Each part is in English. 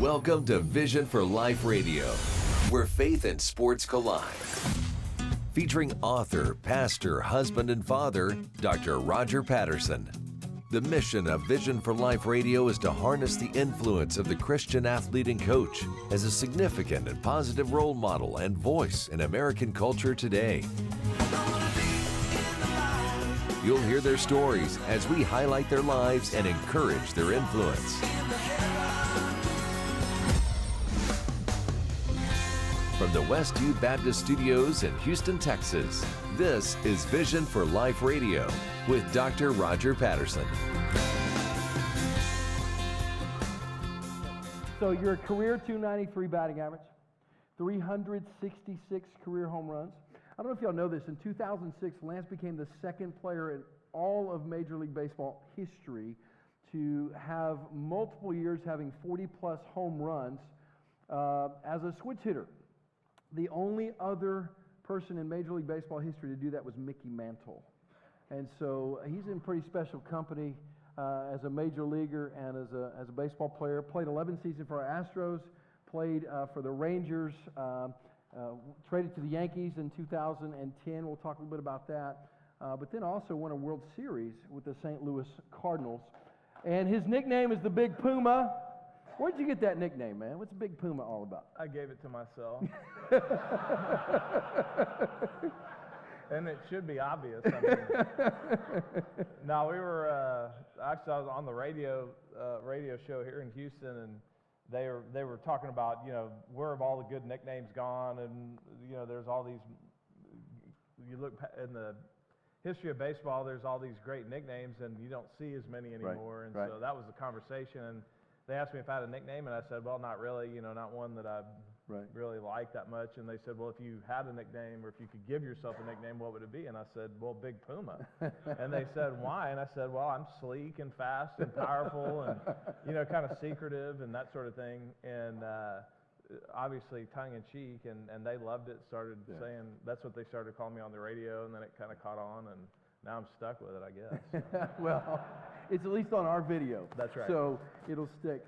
Welcome to Vision for Life Radio, where faith and sports collide. Featuring author, pastor, husband, and father, Dr. Roger Patterson. The mission of Vision for Life Radio is to harness the influence of the Christian athlete and coach as a significant and positive role model and voice in American culture today. You'll hear their stories as we highlight their lives and encourage their influence. From the Westview Baptist Studios in Houston, Texas, this is Vision for Life Radio with Dr. Roger Patterson. So your career 293 batting average, 366 career home runs. I don't know if y'all know this. In 2006, Lance became the second player in all of Major League Baseball history to have multiple years having 40-plus home runs as a switch hitter. The only other person in Major League Baseball history to do that was Mickey Mantle. And so he's in pretty special company as a major leaguer and as a baseball player. Played 11 seasons for our Astros, played for the Rangers, traded to the Yankees in 2010. We'll talk a little bit about that. But then also won a World Series with the St. Louis Cardinals. And his nickname is the Big Puma. Where'd you get that nickname, man? What's Big Puma all about? I gave it to myself. And it should be obvious. I mean, no, we were actually I was on the radio show here in Houston, and they were talking about, you know, where have all the good nicknames gone, and you know, there's all these. You look in the history of baseball, there's all these great nicknames, and you don't see as many anymore. Right. So that was the conversation, and they asked me if I had a nickname, and I said, well, not really, you know, not one that I really like that much. And they said, well, if you had a nickname, or if you could give yourself a nickname, what would it be? And I said, well, Big Puma. And they said, why? And I said, well, I'm sleek and fast and powerful and, you know, kind of secretive and that sort of thing. And obviously tongue-in-cheek, and they loved it, started saying, that's what they started calling me on the radio, and then it kind of caught on, and now I'm stuck with it, I guess. Well, it's at least on our video. That's right. So it'll stick.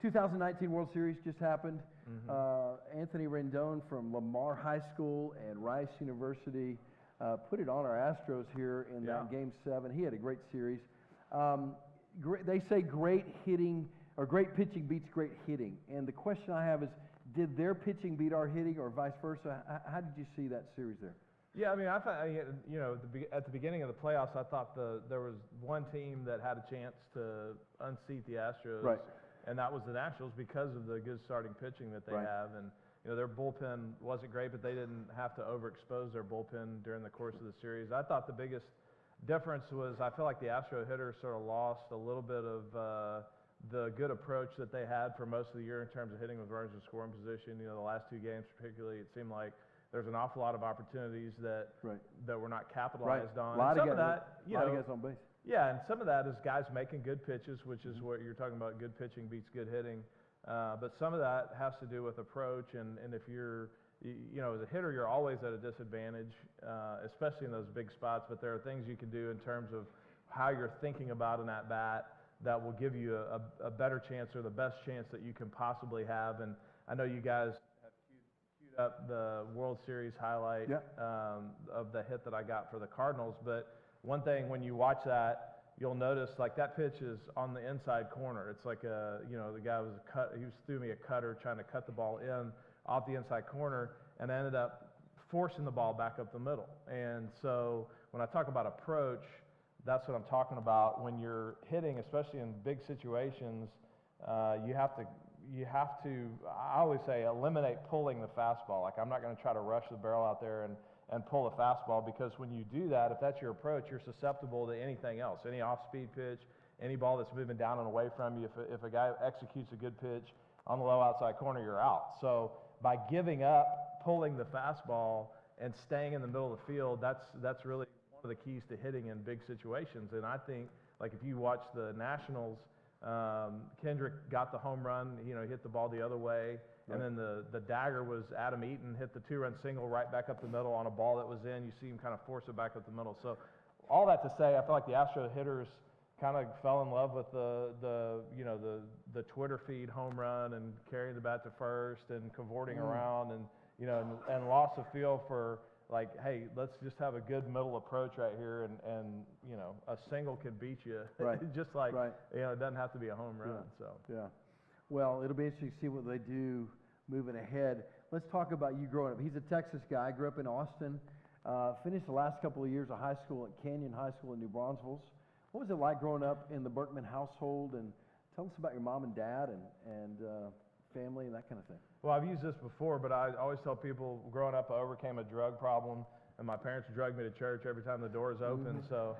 2019 World Series just happened. Mm-hmm. Anthony Rendon from Lamar High School and Rice University put it on our Astros here in that Game 7. He had a great series. They say great hitting or great pitching beats great hitting. And the question I have is, did their pitching beat our hitting or vice versa? How did you see that series there? Yeah, I mean, I thought, you know, at the beginning of the playoffs, I thought there was one team that had a chance to unseat the Astros, right, and that was the Nationals because of the good starting pitching that they have. And, you know, their bullpen wasn't great, but they didn't have to overexpose their bullpen during the course of the series. I thought the biggest difference was I feel like the Astro hitters sort of lost a little bit of the good approach that they had for most of the year in terms of hitting with runners in scoring position. You know, the last two games particularly, it seemed like there's an awful lot of opportunities that were not capitalized on. A lot of of guys on base. Yeah, and some of that is guys making good pitches, which is what you're talking about. Good pitching beats good hitting. But some of that has to do with approach, and if you're, you know, as a hitter, you're always at a disadvantage, especially in those big spots. But there are things you can do in terms of how you're thinking about an at-bat that will give you a better chance or the best chance that you can possibly have. And I know you guys have queued up the World Series highlight of the hit that I got for the Cardinals. But one thing, when you watch that, you'll notice like that pitch is on the inside corner. It's like you know, the guy threw me a cutter trying to cut the ball in off the inside corner, and ended up forcing the ball back up the middle. And so when I talk about approach, that's what I'm talking about. When you're hitting, especially in big situations, you have to, I always say, eliminate pulling the fastball. Like, I'm not going to try to rush the barrel out there and pull the fastball, because when you do that, if that's your approach, you're susceptible to anything else, any off-speed pitch, any ball that's moving down and away from you. If a guy executes a good pitch on the low outside corner, you're out. So by giving up pulling the fastball and staying in the middle of the field, that's really one of the keys to hitting in big situations. And I think, like, if you watch the Nationals, Kendrick got the home run, you know, hit the ball the other way, and then the dagger was Adam Eaton hit the two-run single right back up the middle on a ball that was in. You see him kind of force it back up the middle. So all that to say, I feel like the Astro hitters kind of fell in love with the Twitter feed home run and carrying the bat to first and cavorting around and and lost the feel for like, hey, let's just have a good middle approach right here and a single could beat you. Right. Just like it doesn't have to be a home run. So yeah. Well, it'll be interesting to see what they do moving ahead. Let's talk about you growing up. He's a Texas guy. Grew up in Austin. Finished the last couple of years of high school at Canyon High School in New Braunfels. What was it like growing up in the Berkman household? And tell us about your mom and dad and family and that kind of thing. Well, I've used this before, but I always tell people growing up, I overcame a drug problem, and my parents drug me to church every time the doors opened. So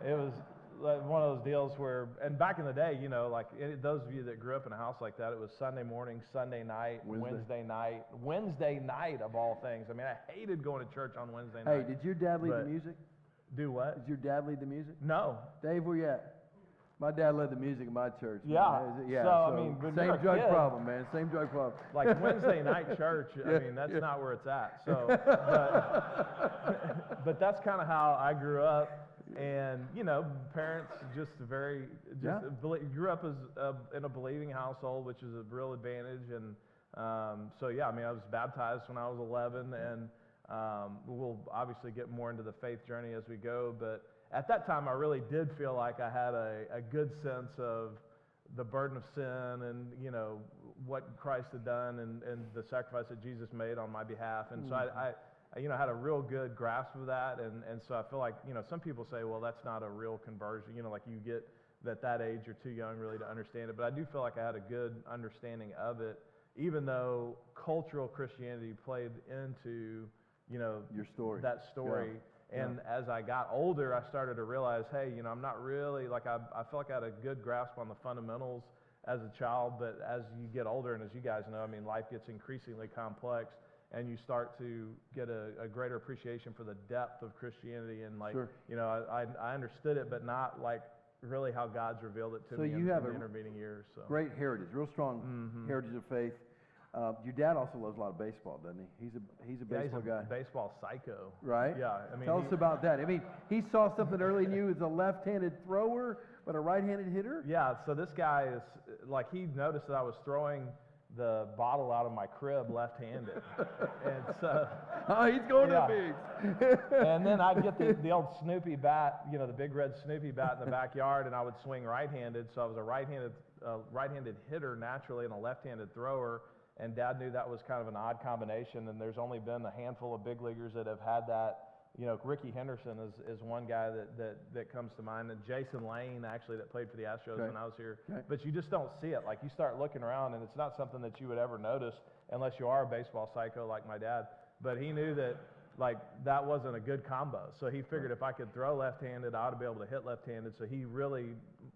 it was like one of those deals where, and back in the day, those of you that grew up in a house like that, it was Sunday morning, Sunday night, Wednesday night of all things. I mean, I hated going to church on Wednesday night. Hey, did your dad lead the music? Do what? Did your dad lead the music? No. Dave, where you at? My dad led the music in my church. Yeah. Yeah. So I mean, same drug problem, man. Same drug problem. Like Wednesday night church. I mean, that's not where it's at. So, but that's kind of how I grew up. And parents grew up as in a believing household, which is a real advantage. And so yeah, I mean, I was baptized when I was 11, and we'll obviously get more into the faith journey as we go, but at that time, I really did feel like I had a good sense of the burden of sin and, what Christ had done and the sacrifice that Jesus made on my behalf. And so I had a real good grasp of that. And so I feel like, some people say, well, that's not a real conversion. Like you get that age, you're too young really to understand it. But I do feel like I had a good understanding of it, even though cultural Christianity played into, your story. That story. Yeah. And as I got older, I started to realize, hey, I'm not really, I feel like I had a good grasp on the fundamentals as a child, but as you get older, and as you guys know, I mean, life gets increasingly complex, and you start to get a greater appreciation for the depth of Christianity, and I understood it, but not like really how God's revealed it to me in the intervening years. So great heritage, real strong heritage of faith. Your dad also loves a lot of baseball, doesn't he? He's a baseball guy. Baseball psycho. Right? Yeah. I mean, Tell us about that. I mean, he saw something early in you as a left-handed thrower, but a right-handed hitter? Yeah, so this guy is, he noticed that I was throwing the bottle out of my crib left-handed. And so... he's going to big. And then I'd get the old Snoopy bat, the big red Snoopy bat in the backyard, and I would swing right-handed. So I was a right-handed hitter naturally and a left-handed thrower. And Dad knew that was kind of an odd combination, and there's only been a handful of big leaguers that have had that. Ricky Henderson is one guy that comes to mind, and Jason Lane, actually, that played for the Astros when I was here. Okay. But you just don't see it. Like, you start looking around, and it's not something that you would ever notice unless you are a baseball psycho like my dad. But he knew that, that wasn't a good combo. So he figured if I could throw left-handed, I ought to be able to hit left-handed. So he really,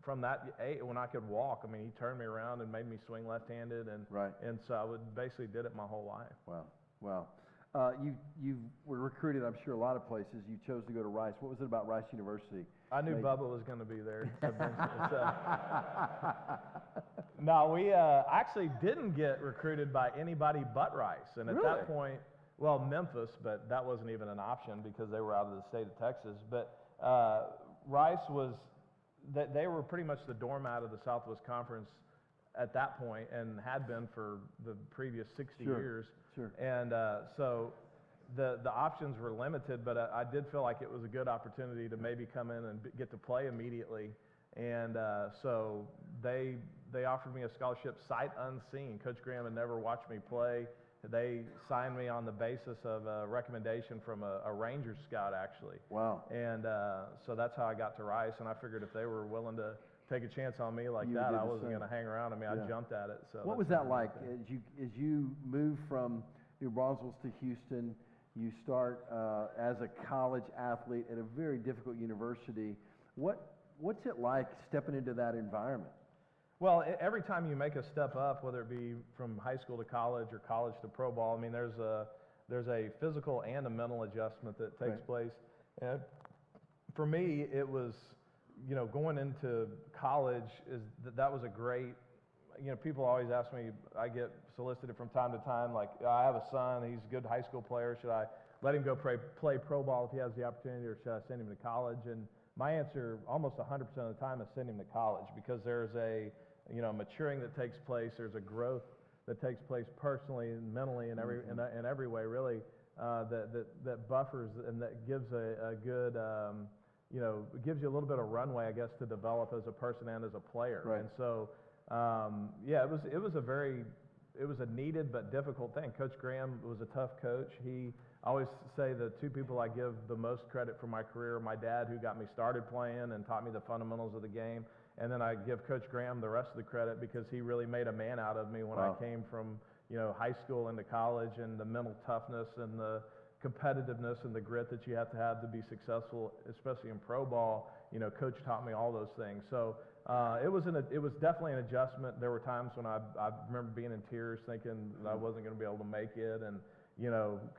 from that age, when I could walk, I mean, he turned me around and made me swing left-handed. And so I basically did it my whole life. Wow. You were recruited, I'm sure, a lot of places. You chose to go to Rice. What was it about Rice University? I knew Bubba was going to be there. No, we actually didn't get recruited by anybody but Rice. And at that point, well, Memphis, but that wasn't even an option because they were out of the state of Texas. But Rice they were pretty much the doormat of the Southwest Conference at that point and had been for the previous 60 years. Sure. And so the options were limited, but I did feel like it was a good opportunity to maybe come in and get to play immediately. And so they offered me a scholarship sight unseen. Coach Graham had never watched me play. They signed me on the basis of a recommendation from a Rangers scout, actually. Wow. And so that's how I got to Rice, and I figured if they were willing to take a chance on me like that, I wasn't going to hang around. I mean, I jumped at it. So what was that like as you moved from New Braunfels to Houston? You start as a college athlete at a very difficult university. What's it like stepping into that environment? Well, every time you make a step up, whether it be from high school to college or college to pro ball, I mean, there's a physical and a mental adjustment that takes place. And for me, it was, going into college that was a great, people always ask me, I get solicited from time to time, like, I have a son, he's a good high school player, should I let him go play pro ball if he has the opportunity, or should I send him to college? And my answer almost 100% of the time is send him to college, because there's a maturing that takes place, there's a growth that takes place personally and mentally and in every way really, that buffers and that gives a good gives you a little bit of runway, I guess, to develop as a person and as a player. Right. And so it was a needed but difficult thing. Coach Graham was a tough coach. I always say the two people I give the most credit for my career are my dad, who got me started playing and taught me the fundamentals of the game, and then I give Coach Graham the rest of the credit because he really made a man out of me when I came from high school into college, and the mental toughness and the competitiveness and the grit that you have to be successful, especially in pro ball. Coach taught me all those things. So it was definitely an adjustment. There were times when I remember being in tears, thinking that I wasn't going to be able to make it, and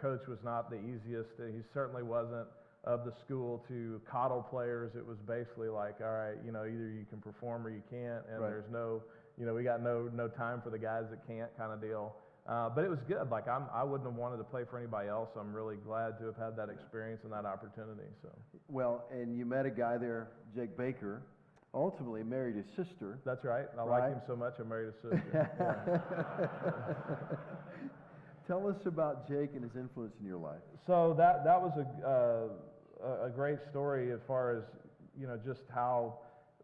Coach was not the easiest. He certainly wasn't of the school to coddle players. It was basically like, all right, either you can perform or you can't, and there's no, we got no time for the guys that can't kind of deal. But it was good. Like I wouldn't have wanted to play for anybody else. I'm really glad to have had that experience and that opportunity. So. Well, and you met a guy there, Jake Baker, ultimately married his sister. That's right. I like him so much, I married his sister. Tell us about Jake and his influence in your life. So that was a great story as far as just how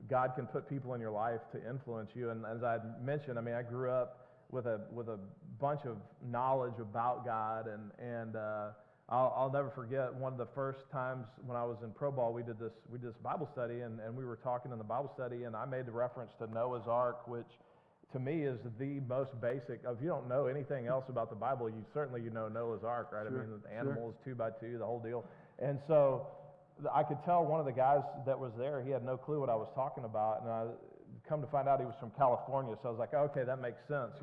God can put people in your life to influence you. And as I mentioned, I grew up with a bunch of knowledge about God, and I'll never forget one of the first times when I was in pro ball. We did this Bible study, and we were talking in the Bible study, and I made the reference to Noah's Ark, which to me is the most basic. If you don't know anything else about the Bible, you certainly know Noah's Ark, right? Sure, the animals, 2x2, the whole deal. And so I could tell one of the guys that was there, he had no clue what I was talking about, and I come to find out he was from California, so I was like, okay, that makes sense,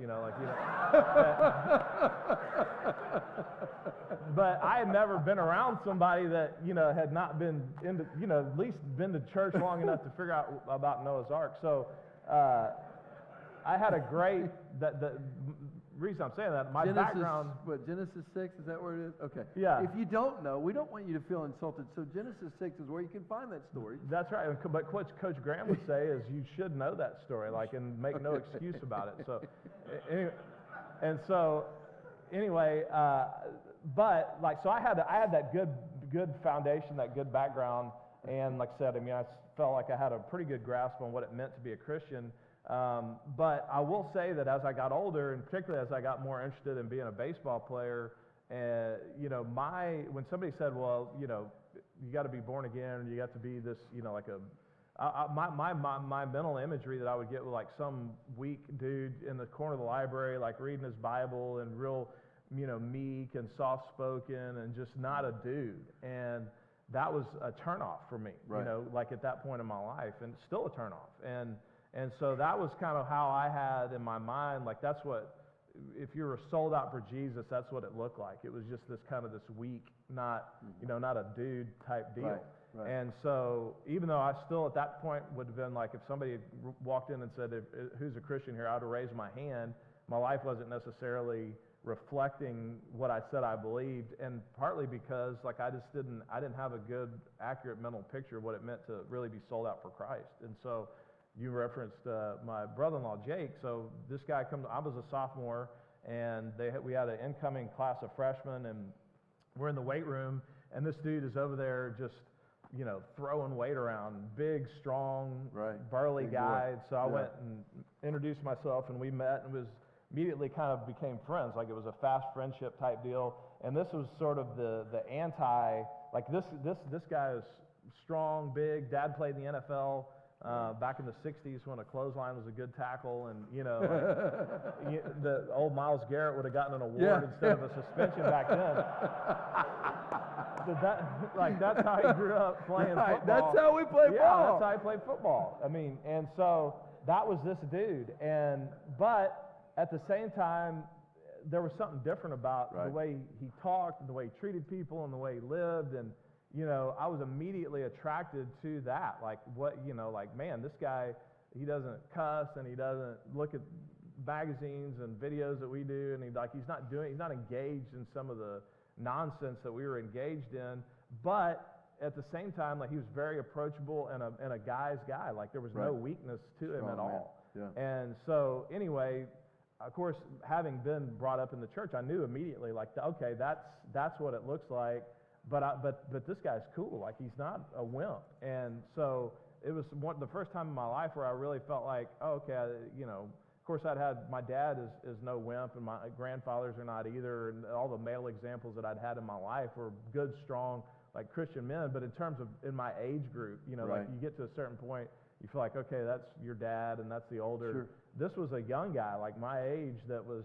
But I had never been around somebody that, had not been into, at least been to church long enough to figure out about Noah's Ark. So I had a great, the reason I'm saying that, background. Genesis 6, is that where it is? Okay. Yeah. If you don't know, we don't want you to feel insulted. So Genesis 6 is where you can find that story. That's right. But what Coach Graham would say is you should know that story, and make no excuse about it. So, anyway, so I had that good foundation, that good background, and like I said, I felt like I had a pretty good grasp on what it meant to be a Christian. But I will say that as I got older, and particularly as I got more interested in being a baseball player, when somebody said, well, you got to be born again, and you got to be this, my mental imagery that I would get was like some weak dude in the corner of the library, like reading his Bible and real, meek and soft-spoken and just not a dude. And that was a turnoff for me, like at that point in my life, and it's still a turnoff. And so that was kind of how I had in my mind, like that's what, if you were sold out for Jesus, that's what it looked like. It was just this kind of this weak, not a dude type deal. Right. And so even though I still at that point would have been like, if somebody had walked in and said, who's a Christian here, I would have raised my hand. My life wasn't necessarily reflecting what I said I believed, and partly because like I didn't have a good, accurate mental picture of what it meant to really be sold out for Christ. And so you referenced my brother-in-law, Jake. So this guy I was a sophomore, and we had an incoming class of freshmen, and we're in the weight room, and this dude is over there just, throwing weight around, big, strong, burly big guy. Boy. So I went and introduced myself, and we met, and immediately kind of became friends. Like it was a fast friendship type deal. And this was sort of the anti, like this guy is strong, big. Dad played in the NFL. Back in the 60s when a clothesline was a good tackle, and the old Myles Garrett would have gotten an award instead of a suspension back then. That's how he grew up playing football. That's how we play ball. Yeah, that's how he played football. And so that was this dude. But at the same time, there was something different about the way he talked and the way he treated people and the way he lived, and I was immediately attracted to that. Like man, this guy, he doesn't cuss, and he doesn't look at magazines and videos that we do, and he's not engaged in some of the nonsense that we were engaged in. But at the same time, like he was very approachable and a guy's guy. Like there was no weakness to him at all. Yeah. And so anyway, of course, having been brought up in the church, I knew immediately, like, okay, that's what it looks like. But this guy's cool. Like he's not a wimp. And so it was the first time in my life where I really felt like, oh, okay, of course my dad is no wimp, and my grandfathers are not either, and all the male examples that I'd had in my life were good, strong, like Christian men. But in terms of in my age group, like you get to a certain point, you feel like, okay, that's your dad, and that's the older. Sure. This was a young guy like my age that was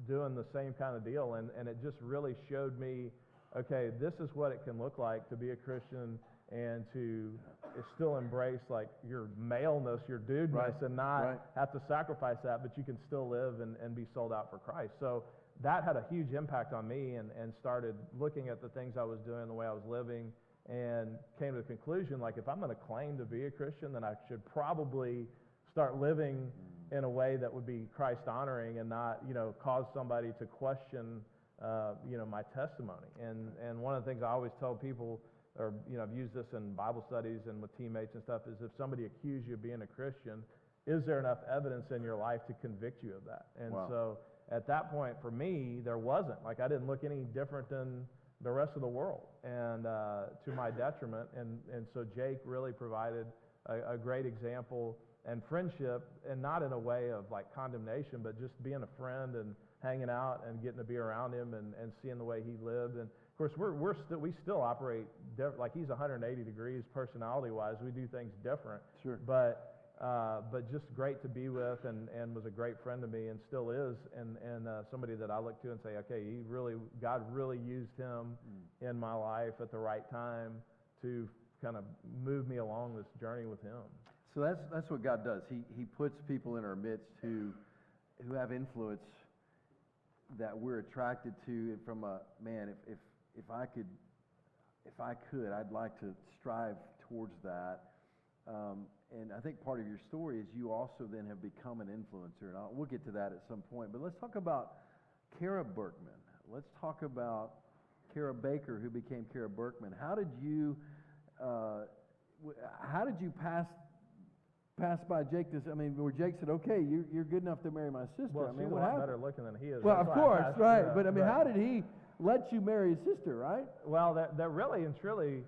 doing the same kind of deal, and it just really showed me, okay, this is what it can look like to be a Christian and to still embrace like your maleness, your dudeness, and not have to sacrifice that, but you can still live and be sold out for Christ. So that had a huge impact on me, and started looking at the things I was doing, the way I was living, and came to the conclusion, like if I'm going to claim to be a Christian, then I should probably start living in a way that would be Christ honoring and not, cause somebody to question, my testimony. And one of the things I always tell people, or I've used this in Bible studies and with teammates and stuff, is if somebody accused you of being a Christian, is there enough evidence in your life to convict you of that? And so at that point for me, there wasn't. Like I didn't look any different than the rest of the world, and to my detriment. And so Jake really provided a great example and friendship, and not in a way of like condemnation, but just being a friend and hanging out and getting to be around him and seeing the way he lived. And of course, we still operate like he's 180 degrees personality-wise. We do things different. Sure. But just great to be with, and was a great friend to me, and still is, and somebody that I look to and say, okay, God really used him in my life at the right time to kind of move me along this journey with him. So that's what God does. He puts people in our midst who have influence that we're attracted to. From a man, if I could, I'd like to strive towards that. And I think part of your story is you also then have become an influencer, and we'll get to that at some point. But let's talk about Cara Berkman. Let's talk about Cara Baker, who became Cara Berkman. How did you pass by Jake where Jake said, okay, you're good enough to marry my sister? Well, she's a lot better looking than he is. Well, of course, right. But how did he let you marry his sister, right? Well, that really and truly,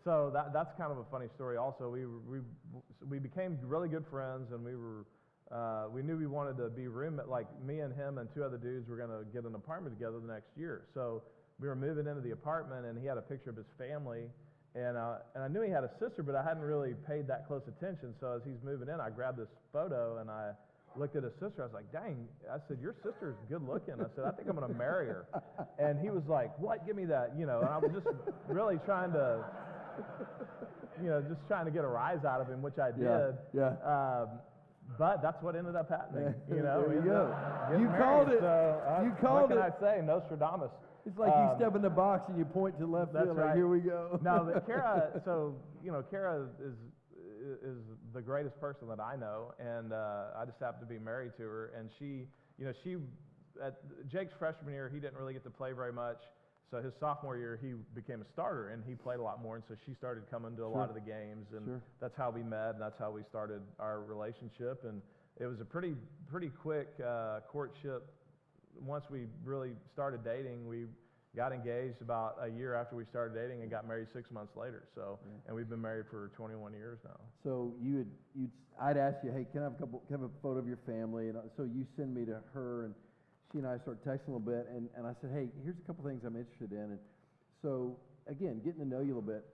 so that's kind of a funny story also. We became really good friends, and we knew we wanted to be roommate, like me and him and two other dudes were going to get an apartment together the next year. So we were moving into the apartment, and he had a picture of his family. And I knew he had a sister, but I hadn't really paid that close attention. So as he's moving in, I grabbed this photo, and I looked at his sister. I was like, dang. I said, your sister's good looking. I said, I think I'm going to marry her. And he was like, what? Give me that. And I was just really trying to, get a rise out of him, which I did. Yeah. But that's what ended up happening. There you go. You married. called it. So, you called it. What can I say? Nostradamus. It's like you step in the box and you point to left field. Right. Like, here we go. No, but Cara. So Cara is the greatest person that I know, and I just happen to be married to her. And she at Jake's freshman year, he didn't really get to play very much. So his sophomore year, he became a starter, and he played a lot more. And so she started coming to a lot of the games, and that's how we met, and that's how we started our relationship. And it was a pretty quick courtship. Once we really started dating, we got engaged about a year after we started dating, and got married 6 months later. So, and we've been married for 21 years now. So I'd ask you, hey, can I have a photo of your family? And so you send me to her, and she and I start texting a little bit, and I said, hey, here's a couple things I'm interested in. And so again, getting to know you a little bit.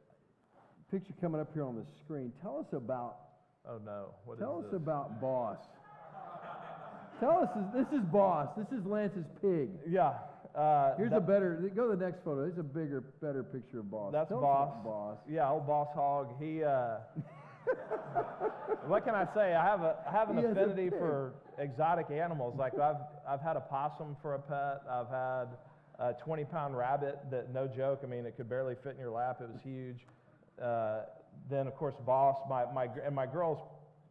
Picture coming up here on the screen. Tell us about. Oh no! Tell us about Boss. Tell us, this is Boss. This is Lance's pig. Yeah. Here's go to the next photo. There's a better picture of Boss. That's Tell Boss. us about Boss. Yeah, old Boss Hog. He, what can I say? I have an affinity for exotic animals. Like I've had a possum for a pet. I've had a 20-pound rabbit that, no joke, it could barely fit in your lap. It was huge. Then of course Boss, my girls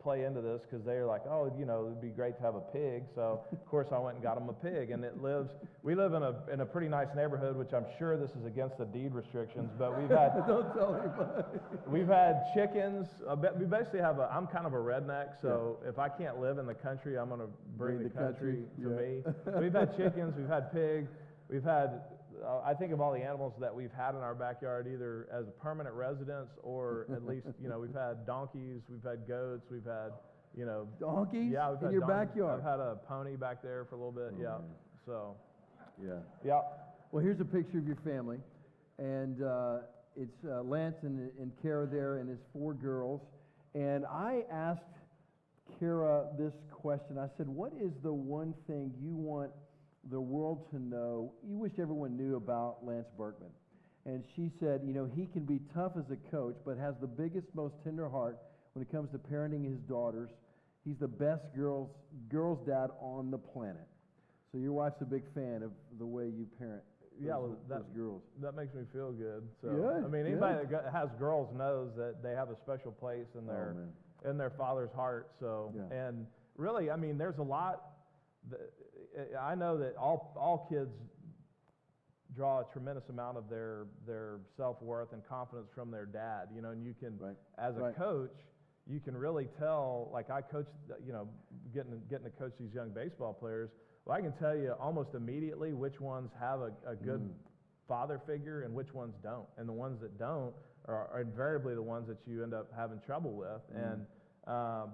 play into this because they were like, oh, you know, it'd be great to have a pig. So of course I went and got them a pig, and we live in a pretty nice neighborhood, which I'm sure this is against the deed restrictions, but we've had Don't tell anybody. we've had chickens. We basically I'm kind of a redneck, so if I can't live in the country, I'm going to bring the country to me. We've had chickens, we've had pigs, we've had. I think of all the animals that we've had in our backyard, either as permanent residents or at least, you know, we've had donkeys, we've had goats, we've had, you know. Donkeys? Yeah, we've in had your donkeys. backyard? I've had a pony back there for a little bit, yeah. So. Yeah. Yeah. Well, here's a picture of your family, and it's Lance and Cara there and his 4 girls. And I asked Cara this question. I said, what is the one thing you want the world to know, you wish everyone knew about Lance Berkman? And she said, you know, he can be tough as a coach, but has the biggest, most tender heart when it comes to parenting his daughters. He's the best girls' dad on the planet. So your wife's a big fan of the way you parent those girls. That makes me feel good. So, good, I mean, anybody that has girls knows that they have a special place in their father's heart. So, and really, I mean, there's a lot. I know that all kids draw a tremendous amount of their self-worth and confidence from their dad, you know, and you can, as a coach, you can really tell, like I coached, you know, getting to coach these young baseball players. Well, I can tell you almost immediately which ones have a good father figure and which ones don't. And the ones that don't are invariably the ones that you end up having trouble with. And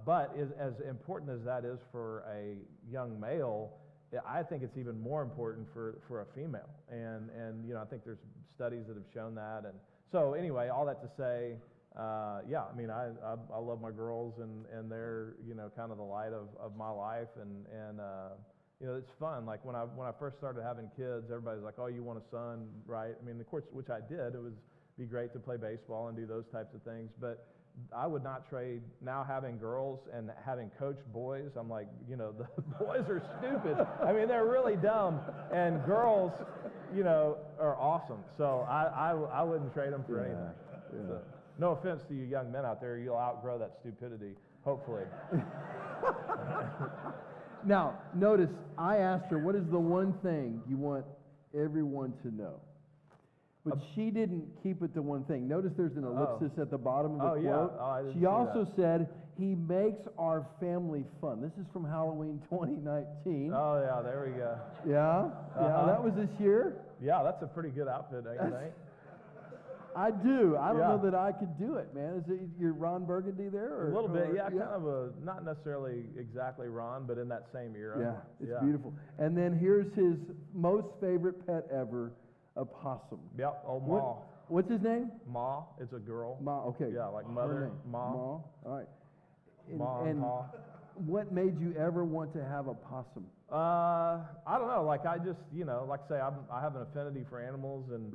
but as important as that is for a young male, I think it's even more important for a female. And you know, I think there's studies that have shown that. And so anyway, all that to say, yeah, I mean, I love my girls, and they're, you know, kind of the light of my life, and you know, it's fun. Like when I first started having kids, everybody's like, oh, you want a son, right? I mean, of course, which I did. It would be great to play baseball and do those types of things, but I would not trade now having girls and having coached boys. I'm like, you know, the boys are stupid. I mean, they're really dumb, and girls, you know, are awesome. So I wouldn't trade them for anything. Yeah. So, no offense to you young men out there, you'll outgrow that stupidity, hopefully. Now, notice I asked her, what is the one thing you want everyone to know? But she didn't keep it to one thing. Notice there's an ellipsis at the bottom of the quote. I didn't She see also that. said, he makes our family fun. This is from Halloween 2019. Oh, yeah, there we go. Yeah? Yeah, that was this year? Yeah, that's a pretty good outfit, don't you think? I do. I don't know that I could do it, man. Is it your Ron Burgundy there? Or, a little bit, yeah, kind of a, not necessarily exactly Ron, but in that same era. Yeah, it's beautiful. And then here's his most favorite pet ever, a possum. Yep, old Ma. What's his name? Ma, it's a girl. Ma, okay. Yeah, like mother, Ma. Ma, all right. Ma and Pa. What made you ever want to have a possum? I don't know. Like I just, you know, like I say, I have an affinity for animals, and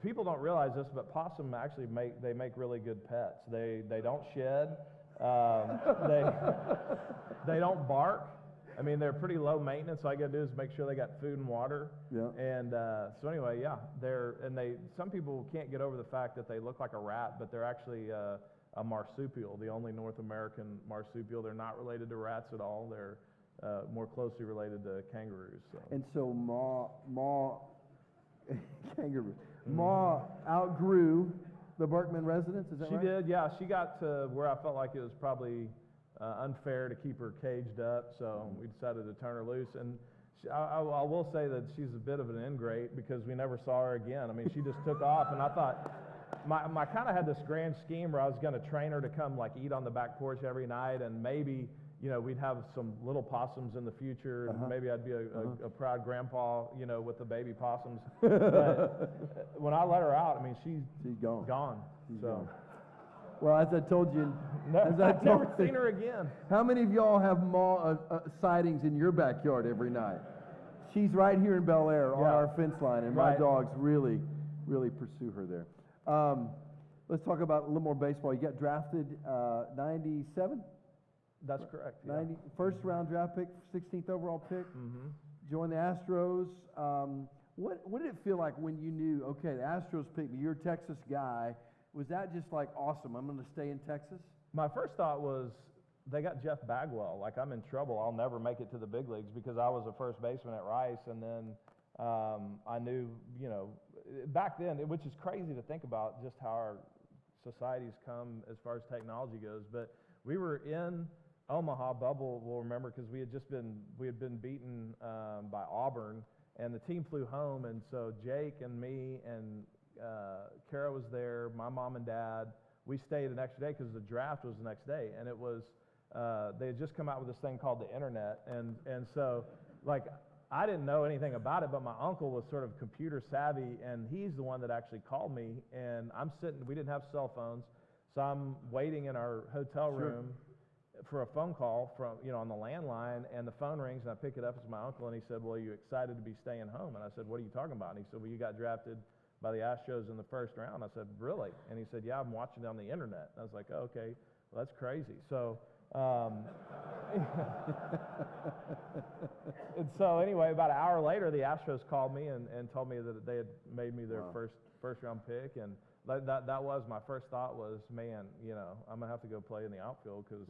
people don't realize this, but possum actually make really good pets. They don't shed. They don't bark. I mean, they're pretty low maintenance. All you got to do is make sure they got food and water. Yeah. And so anyway, yeah, some people can't get over the fact that they look like a rat, but they're actually a marsupial, the only North American marsupial. They're not related to rats at all. They're more closely related to kangaroos. So. And so Ma kangaroo. Ma outgrew the Berkman residence, is that right? She did, yeah. She got to where I felt like it was probably unfair to keep her caged up, so we decided to turn her loose. And I will say that she's a bit of an ingrate because we never saw her again. I mean, she just took off, and I thought, I kind of had this grand scheme where I was going to train her to come like eat on the back porch every night, and maybe, you know, we'd have some little possums in the future, and maybe I'd be a proud grandpa, you know, with the baby possums. But when I let her out, I mean, she's gone. She's so. Gone. Well, as I told you, I've never seen her again. How many of y'all have sightings in your backyard every night? She's right here in Bel Air on our fence line, and my dogs really, really pursue her there. Let's talk about a little more baseball. You got drafted 97? That's correct. Yeah. First round draft pick, 16th overall pick. Mm-hmm. Joined the Astros. What did it feel like when you knew, okay, the Astros picked me, you're a Texas guy? Was that just like awesome? I'm going to stay in Texas? My first thought was, they got Jeff Bagwell. Like, I'm in trouble. I'll never make it to the big leagues because I was a first baseman at Rice, and then I knew, you know, back then, which is crazy to think about just how our society's come as far as technology goes. But we were in Omaha. Bubble will remember because we had been beaten by Auburn, and the team flew home, and so Jake and me and Cara was there, my mom and dad. We stayed an extra day because the draft was the next day, and it was they had just come out with this thing called the internet, and so like I didn't know anything about it, but my uncle was sort of computer savvy, and he's the one that actually called me. And I'm sitting, we didn't have cell phones, so I'm waiting in our hotel room for a phone call from, you know, on the landline, and the phone rings, and I pick it up. It's my uncle, and he said, "Well, are you excited to be staying home?" And I said, "What are you talking about?" And he said, "Well, you got drafted by the Astros in the first round." I said, "Really?" And he said, "Yeah, I'm watching it on the internet." And I was like, "Oh, okay, well, that's crazy." So. And so anyway, about an hour later, the Astros called me and told me that they had made me their first round pick, and that was my first thought was, man, you know, I'm gonna have to go play in the outfield because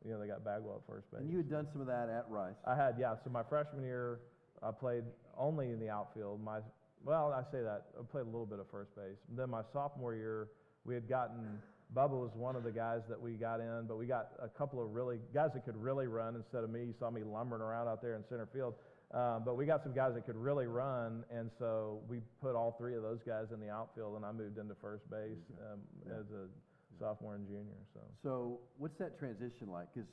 you know, they got Bagwell at first base. And you had done some of that at Rice. I had, yeah. So my freshman year, I played only in the outfield. Well, I say that I played a little bit of first base. And then my sophomore year, we had gotten. Bubba was one of the guys that we got in, but we got a couple of guys that could really run instead of me. You saw me lumbering around out there in center field. But we got some guys that could really run, and so we put all three of those guys in the outfield, and I moved into first base as a sophomore and junior. So what's that transition like? Because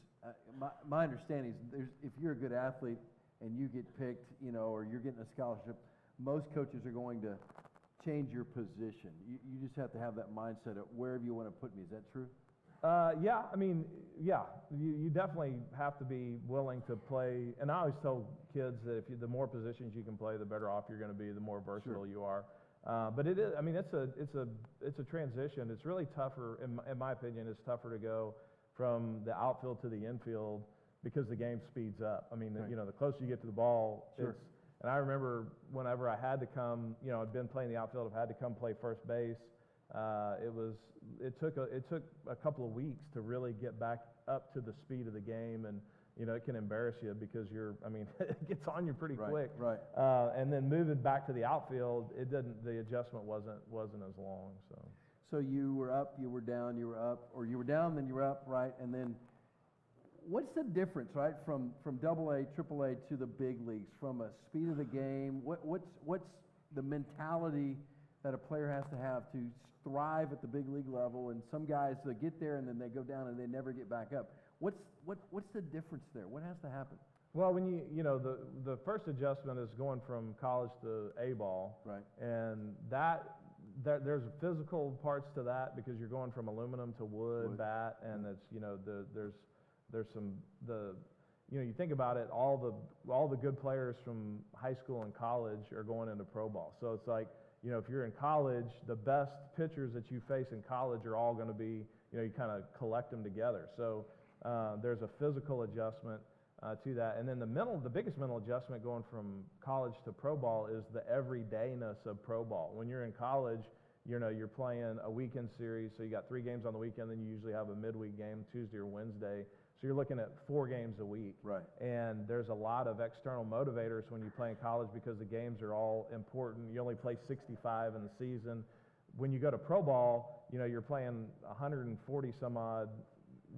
my understanding is if you're a good athlete and you get picked, you know, or you're getting a scholarship, most coaches are going to change your position. You just have to have that mindset of wherever you want to put me. Is that true? Yeah, I mean, yeah, you definitely have to be willing to play. And I always tell kids that the more positions you can play, the better off you're going to be, the more versatile you are. But it is, I mean, it's a transition. It's really tougher, in my opinion, it's tougher to go from the outfield to the infield because the game speeds up. I mean, you know, the closer you get to the ball, and I remember whenever I had to come, you know, I'd been playing the outfield, I've had to come play first base. It took a couple of weeks to really get back up to the speed of the game, and you know, it can embarrass you because it gets on you pretty quick. Right. And then moving back to the outfield, the adjustment wasn't as long. So you were up, you were down, you were up, or you were down, then you were up, right? And then what's the difference, right, from AA, AAA to the big leagues, from a speed of the game? What's the mentality that a player has to have to thrive at the big league level? And some guys, they get there and then they go down and they never get back up. What's the difference there? What has to happen? Well, when you know, the first adjustment is going from college to A-ball, right? And there's physical parts to that because you're going from aluminum to wood bat, and it's, you know, there's some you know, you think about it, all the good players from high school and college are going into pro ball. So it's like, you know, if you're in college, the best pitchers that you face in college are all going to be, you know, you kind of collect them together. So there's a physical adjustment to that. And then the biggest mental adjustment going from college to pro ball is the everydayness of pro ball. When you're in college, you know, you're playing a weekend series, so you got 3 games on the weekend, then you usually have a midweek game Tuesday or Wednesday. So you're looking at 4 games a week. Right. And there's a lot of external motivators when you play in college because the games are all important. You only play 65 in the season. When you go to pro ball, you know, you're playing 140 some odd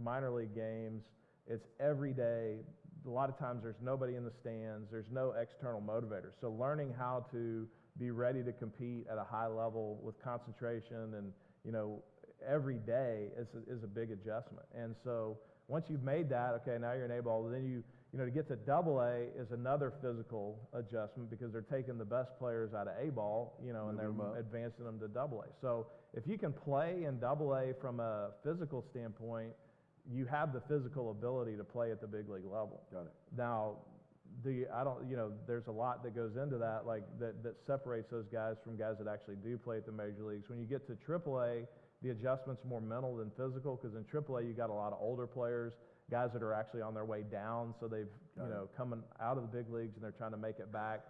minor league games. It's every day. A lot of times there's nobody in the stands. There's no external motivators. So learning how to be ready to compete at a high level with concentration and, you know, every day is a big adjustment. And so once you've made that, okay, now you're in A-ball, then you know, to get to AA is another physical adjustment because they're taking the best players out of A-ball, you know, and they're advancing them to AA. So if you can play in AA from a physical standpoint, you have the physical ability to play at the big league level. Got it. Now, you know, there's a lot that goes into that, like that separates those guys from guys that actually do play at the major leagues. When you get to AAA, the adjustment's more mental than physical because in AAA you got a lot of older players, guys that are actually on their way down, so they've coming out of the big leagues and they're trying to make it back.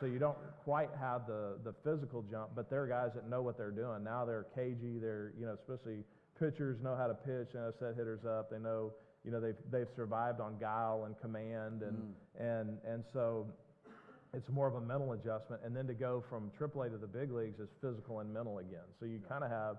So you don't quite have the physical jump, but they're guys that know what they're doing. Now they're cagey. They're, you know, especially pitchers know how to pitch, set hitters up. They know, they've survived on guile and command, and so it's more of a mental adjustment. And then to go from AAA to the big leagues is physical and mental again. So you kind of have,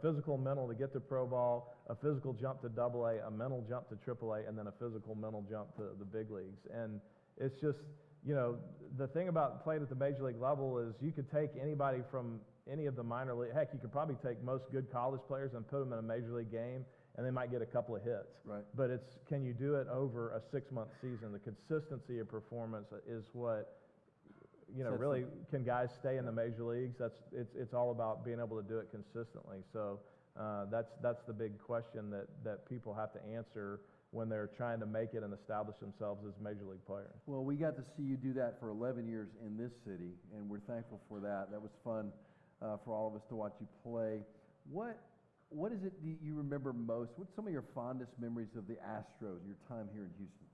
physical, mental to get to pro ball, a physical jump to AA, a mental jump to AAA, and then a physical mental jump to the big leagues. And it's just, the thing about playing at the major league level is you could take anybody from any of the minor league. Heck, you could probably take most good college players and put them in a major league game, and they might get a couple of hits. Right. But can you do it over a 6-month season? The consistency of performance is what, really, can guys stay in the major leagues? It's all about being able to do it consistently. So that's the big question that people have to answer when they're trying to make it and establish themselves as major league players. Well, we got to see you do that for 11 years in this city, and we're thankful for that. That was fun for all of us to watch you play. What is it that you remember most? What's some of your fondest memories of the Astros, your time here in Houston?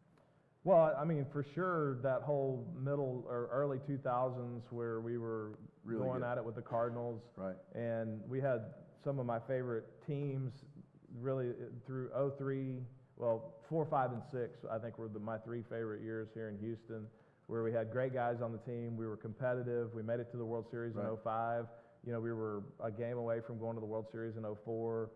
Well, I mean, for sure, that whole middle or early 2000s where we were really going good at it with the Cardinals. Right. And we had some of my favorite teams really through 03, well, 4, 5, and 6, I think were my 3 favorite years here in Houston, where we had great guys on the team. We were competitive. We made it to the World Series in 05. We were a game away from going to the World Series in 04.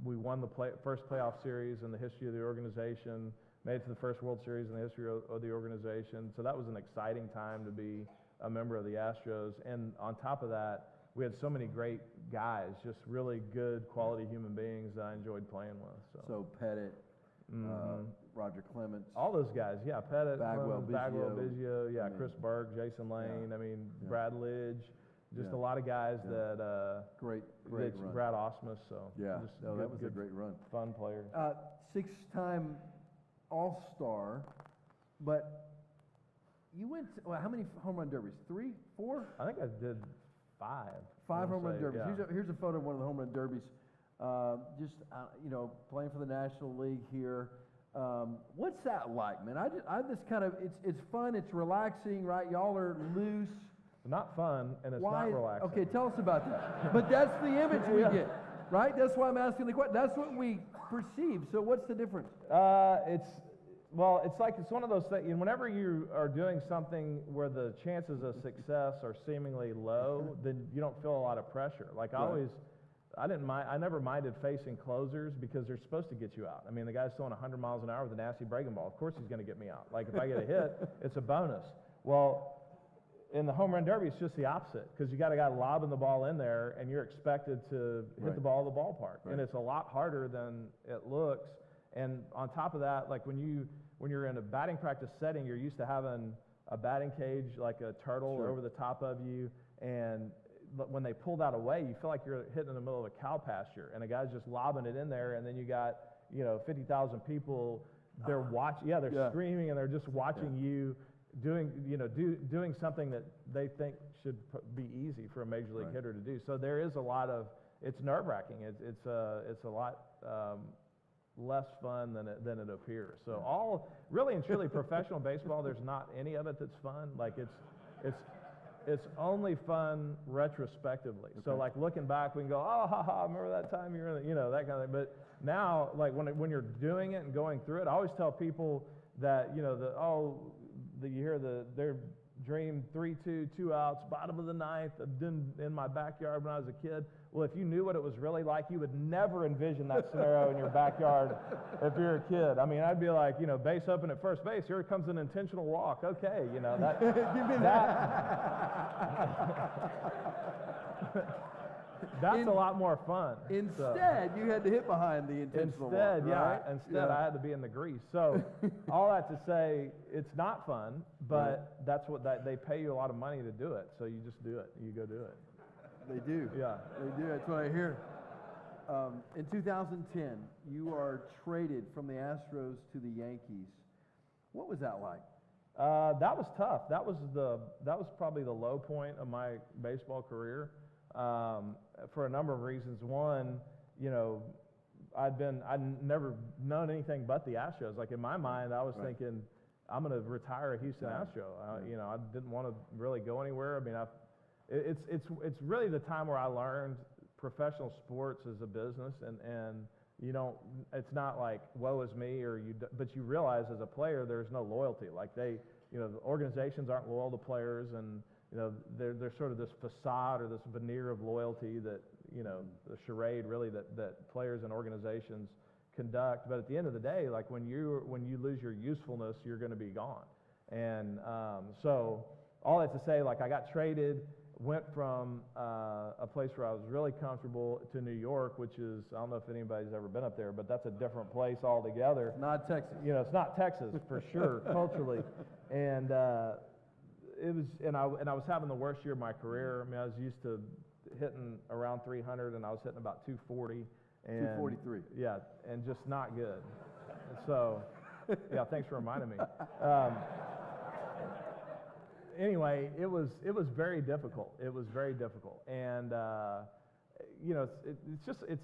We won the first playoff series in the history of the organization, made it to the first World Series in the history of the organization. So that was an exciting time to be a member of the Astros. And on top of that, we had so many great guys, just really good quality human beings that I enjoyed playing with. So Pettit, Roger Clemens. All those guys, yeah, Pettit, Bagwell, Biggio, yeah, Chris Burke, Jason Lane, Brad Lidge, just a lot of guys that great run. Brad Osmus, so that was a great run. Fun player. 6-time All-Star, but you went to, how many home run derbies? 3, 4? I think I did 5. 5 home run derbies. Yeah. Here's a photo of one of the home run derbies. Playing for the National League here. What's that like, man? I just kind of, it's fun, it's relaxing, right? Y'all are loose. Not fun, and it's not relaxing. Okay, tell us about that. But that's the image we get, right? That's why I'm asking the question. That's what we perceive. So what's the difference? It's one of those things. Whenever you are doing something where the chances of success are seemingly low, then you don't feel a lot of pressure. Like I never minded facing closers because they're supposed to get you out. I mean, the guy's throwing 100 miles an hour with a nasty breaking ball. Of course he's going to get me out. Like if I get a hit, it's a bonus. Well, in the home run derby, it's just the opposite because you got a guy lobbing the ball in there, and you're expected to hit the ball in the ballpark, and it's a lot harder than it looks. And on top of that, like when you're in a batting practice setting, you're used to having a batting cage like a turtle over the top of you, and when they pull that away, you feel like you're hitting in the middle of a cow pasture, and a guy's just lobbing it in there, and then you got 50,000 people. They're watching, they're screaming, and they're just watching you doing something that they think should be easy for a major league hitter to do. So there is a lot of, it's nerve-wracking. It's a lot less fun than it appears. So all really and truly professional baseball, there's not any of it that's fun. Like it's only fun retrospectively. So like looking back, we can go, oh, ha, remember that time you were in the, that kind of thing. But now, like when you're doing it and going through it, I always tell people that, you hear their dream 3-2, 2 outs, bottom of the ninth, in my backyard when I was a kid. Well, if you knew what it was really like, you would never envision that scenario in your backyard if you're a kid. I mean, I'd be like, base open at first base. Here comes an intentional walk. Okay, that. Give me That's a lot more fun. Instead, you had to hit behind the intentional walk, right? Instead, I had to be in the grease. So all that to say, it's not fun, but that's what they pay you a lot of money to do it. So you just do it. You go do it. They do. Yeah. They do. That's what I hear. In 2010, you are traded from the Astros to the Yankees. What was that like? That was tough. That was probably the low point of my baseball career. For a number of reasons. One, I'd never known anything but the Astros. Like in my mind, I was thinking, I'm going to retire a Houston Astro. I didn't want to really go anywhere. I mean, it's really the time where I learned professional sports as a business, and you don't, it's not like, woe is me, but you realize as a player there's no loyalty. Like the organizations aren't loyal to players, and there's sort of this facade or this veneer of loyalty that, the charade really that players and organizations conduct. But at the end of the day, like when you lose your usefulness, you're going to be gone. And so all that to say, like I got traded, went from a place where I was really comfortable to New York, which is, I don't know if anybody's ever been up there, but that's a different place altogether. Not Texas. It's not Texas for sure, culturally. And it was, and I was having the worst year of my career. I mean, I was used to hitting around 300, and I was hitting about 240. And 243. Yeah, and just not good. So, yeah, thanks for reminding me. Anyway, it was very difficult. It was very difficult, and it's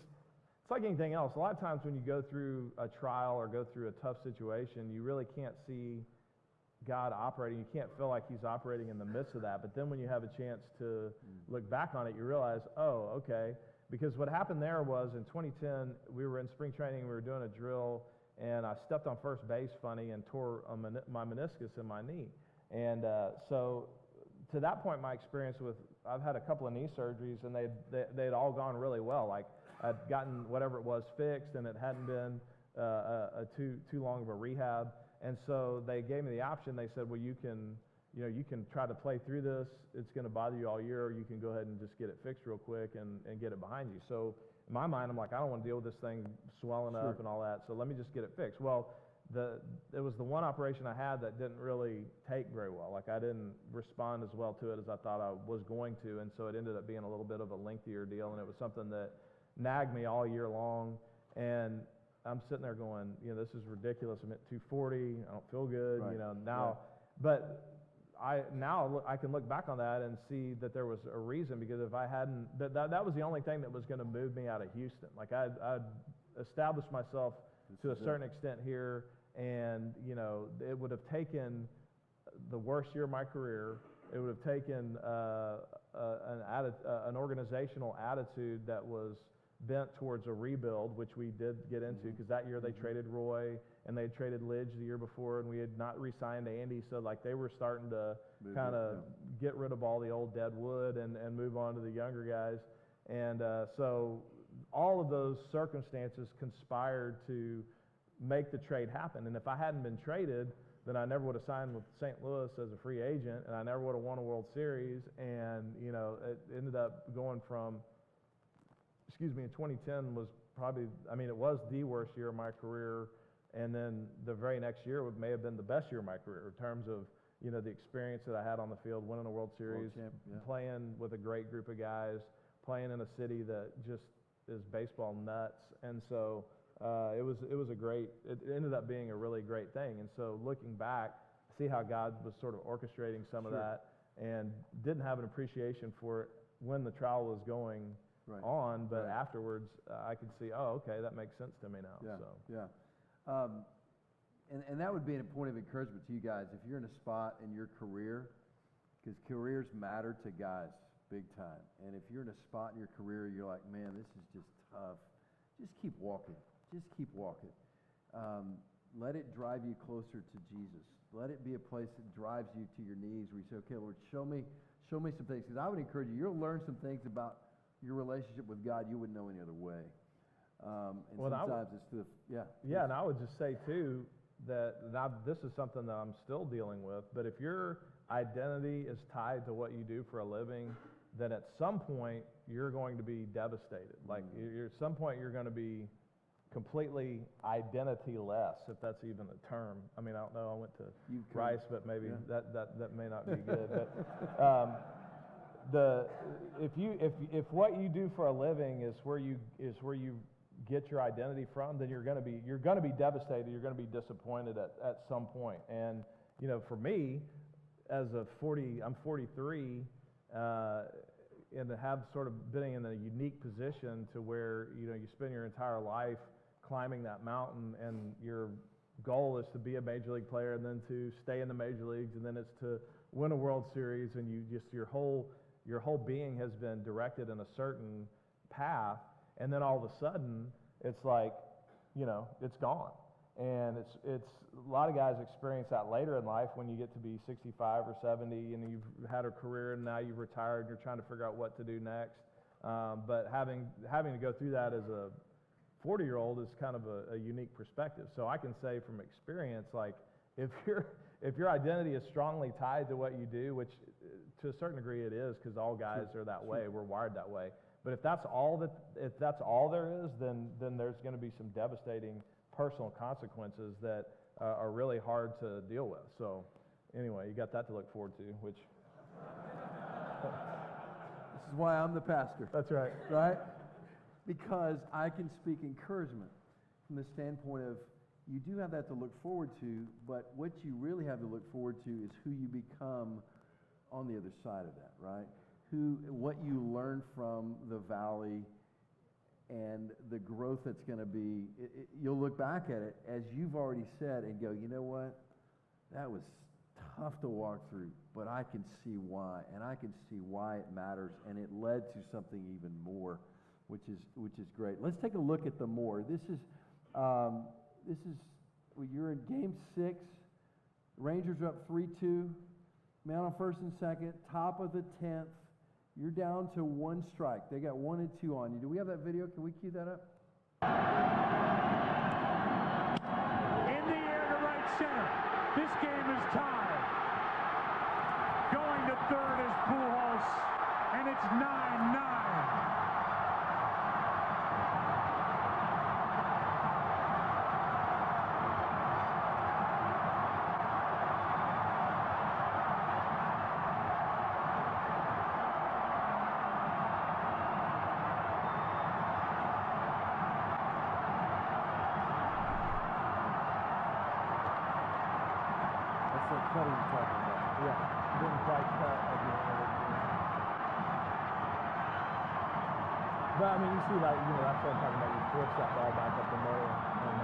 like anything else. A lot of times when you go through a trial or go through a tough situation, you really can't see God operating. You can't feel like He's operating in the midst of that. But then when you have a chance to look back on it, you realize, oh, okay. Because what happened there was in 2010, we were in spring training, we were doing a drill, and I stepped on first base funny and tore my meniscus in my knee. And so to that point, my experience I've had a couple of knee surgeries, and they'd all gone really well. Like I'd gotten whatever it was fixed, and it hadn't been too long of a rehab. And so they gave me the option. They said, well, you can try to play through this. It's going to bother you all year, or you can go ahead and just get it fixed real quick and get it behind you. So in my mind, I'm like, I don't want to deal with this thing swelling up and all that, so let me just get it fixed. Well, it was the one operation I had that didn't really take very well. Like I didn't respond as well to it as I thought I was going to, and so it ended up being a little bit of a lengthier deal, and it was something that nagged me all year long. And I'm sitting there going, this is ridiculous. I'm at 240. I don't feel good, now. But I can look back on that and see that there was a reason, because if I hadn't, that was the only thing that was going to move me out of Houston. Like I'd established myself to a certain extent here, and it would have taken the worst year of my career. It would have taken an organizational attitude that was bent towards a rebuild, which we did get into, because that year they traded Roy and they had traded Lidge the year before, and we had not re-signed Andy, so like they were starting to kind of get rid of all the old dead wood and move on to the younger guys. And so all of those circumstances conspired to make the trade happen. And if I hadn't been traded, then I never would have signed with St. Louis as a free agent, and I never would have won a World Series. And it ended up going from, in 2010 was probably, it was the worst year of my career, and then the very next year may have been the best year of my career in terms of the experience that I had on the field, winning a World Series, playing with a great group of guys, playing in a city that just is baseball nuts. And so it ended up being a really great thing. And so looking back, I see how God was sort of orchestrating some of that, and didn't have an appreciation for it when the trial was going on, but afterwards I could see, oh, okay, that makes sense to me now. And that would be a point of encouragement to you guys if you're in a spot in your career, because careers matter to guys big time. And if you're in a spot in your career, you're like, man, this is just tough. Just keep walking. Just keep walking. Let it drive you closer to Jesus. Let it be a place that drives you to your knees, where you say, okay, Lord, show me some things. Because I would encourage you, you'll learn some things about your relationship with God you wouldn't know any other way. And sometimes it's the, Yeah, and I would just say, too, that this is something that I'm still dealing with, but if your identity is tied to what you do for a living, then at some point you're going to be devastated. Like at some point you're going to be completely identity-less, if that's even a term. I don't know, I went to Rice, but maybe that may not be good. But if what you do for a living is where you get your identity from, then you're going to be devastated. You're going to be disappointed at some point. And for me, I'm 43, and to have sort of been in a unique position to where you spend your entire life climbing that mountain, and your goal is to be a major league player, and then to stay in the major leagues, and then it's to win a World Series, and your whole being has been directed in a certain path, and then all of a sudden it's like it's gone. And it's a lot of guys experience that later in life when you get to be 65 or 70 and you've had a career and now you've retired and you're trying to figure out what to do next. But having to go through that as a 40-year-old is kind of a unique perspective. So I can say from experience, like if your identity is strongly tied to what you do, which to a certain degree it is, because all guys are that way, we're wired that way. But if that's all there is, then there's going to be some devastating personal consequences that are really hard to deal with. So anyway, you got that to look forward to, which This is why I'm the pastor. that's right. Right? Because I can speak encouragement from the standpoint of you do have that to look forward to, but what you really have to look forward to is who you become on the other side of that, right? What you learn from the valley and the growth that's going to be. You'll look back at it, as you've already said, and go, you know what? That was tough to walk through, but I can see why, and I can see why it matters, and it led to something even more, which is great. Let's take a look at the more. This is well, you're in Game 6. Rangers are up 3-2. Man on first and second, top of the 10th. You're down to one strike. They got 1 and 2 on you. Do we have that video? Can we cue that up? In the air to right center. This game is tied. Going to third is Pujols, and it's 9-9. That's that cutting you're talking about. Yeah, didn't quite cut at the end of it. But I mean, you see, like, that's what I'm talking about. You force that ball back up the middle and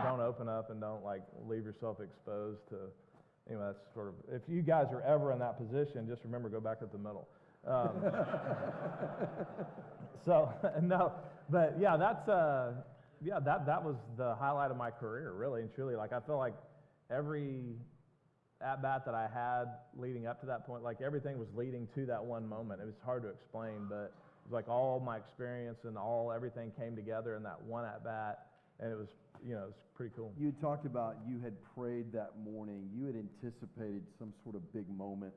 don't open up and don't like leave yourself exposed to. Anyway, that's sort of, if you guys are ever in that position, just remember, go back up the middle. So no, but yeah, that was the highlight of my career, really and truly. Like, I feel like every at-bat that I had leading up to that point, like everything was leading to that one moment. It was hard to explain, but it was like all my experience and everything came together in that one at-bat, and it was, it was pretty cool. You had talked about you had prayed that morning. You had anticipated some sort of big moment.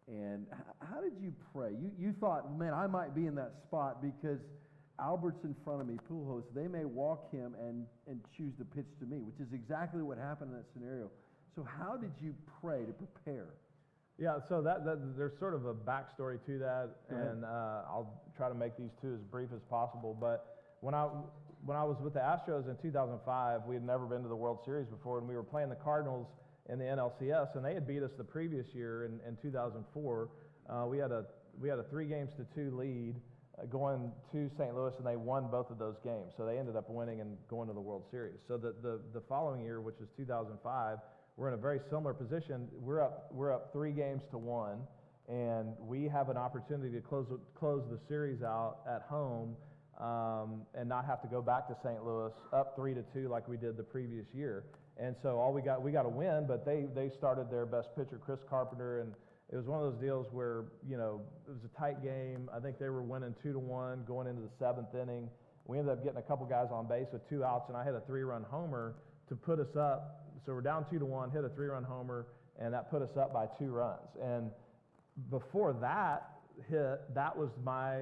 And how did you pray? You thought, man, I might be in that spot because Albert's in front of me, Pujols. They may walk him and choose to pitch to me, which is exactly what happened in that scenario. So how did you pray to prepare? Yeah, so that there's sort of a backstory to that, and I'll try to make these two as brief as possible. But when I was with the Astros in 2005, we had never been to the World Series before, and we were playing the Cardinals in the NLCS, and they had beat us the previous year in 2004. We had a 3-2 lead going to St. Louis, and they won both of those games. So they ended up winning and going to the World Series. So the following year, which was 2005, we're in a very similar position. We're up 3-1, and we have an opportunity to close the series out at home and not have to go back to St. Louis up 3-2 like we did the previous year. And so we got to win, but they started their best pitcher, Chris Carpenter, and it was one of those deals where, it was a tight game. I think they were winning 2-1 going into the 7th inning. We ended up getting a couple guys on base with 2 outs, and I hit a 3-run homer to put us up. So we're down 2-1, hit a 3-run homer, and that put us up by 2 runs. And before that hit, that was my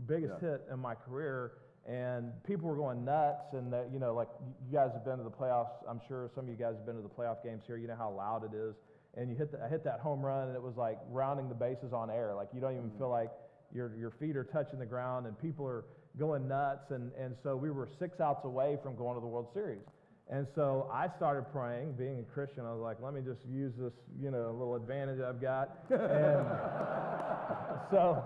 biggest hit in my career. And people were going nuts, and that, like you guys have been to the playoffs. I'm sure some of you guys have been to the playoff games here. You know how loud it is. And I hit that home run, and it was like rounding the bases on air. Like you don't even feel like your feet are touching the ground, and people are going nuts. And so we were 6 outs away from going to the World Series. And so I started praying, being a Christian. I was like, let me just use this, little advantage I've got. And so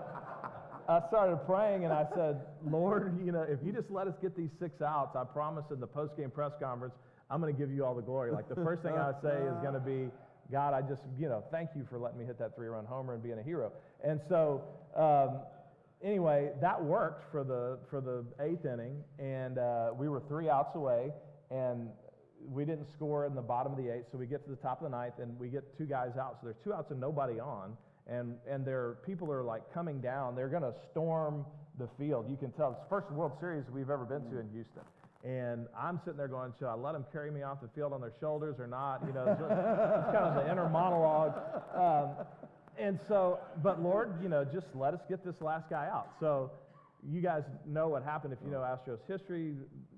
I started praying, and I said, Lord, if you just let us get these 6 outs, I promise in the post-game press conference, I'm going to give you all the glory. Like the first thing I say is going to be, God, I just, thank you for letting me hit that 3-run homer and being a hero. And so anyway, that worked for the 8th inning, and we were 3 outs away, and we didn't score in the bottom of the 8th, so we get to the top of the 9th, and we get 2 guys out. So there's 2 outs and nobody on, and people are like coming down. They're going to storm the field. You can tell it's the first World Series we've ever been to in Houston. And I'm sitting there going, should I let them carry me off the field on their shoulders or not? You know, it's kind of the inner monologue. And so, but Lord, you know, just let us get this last guy out. So you guys know what happened if you know Astros history.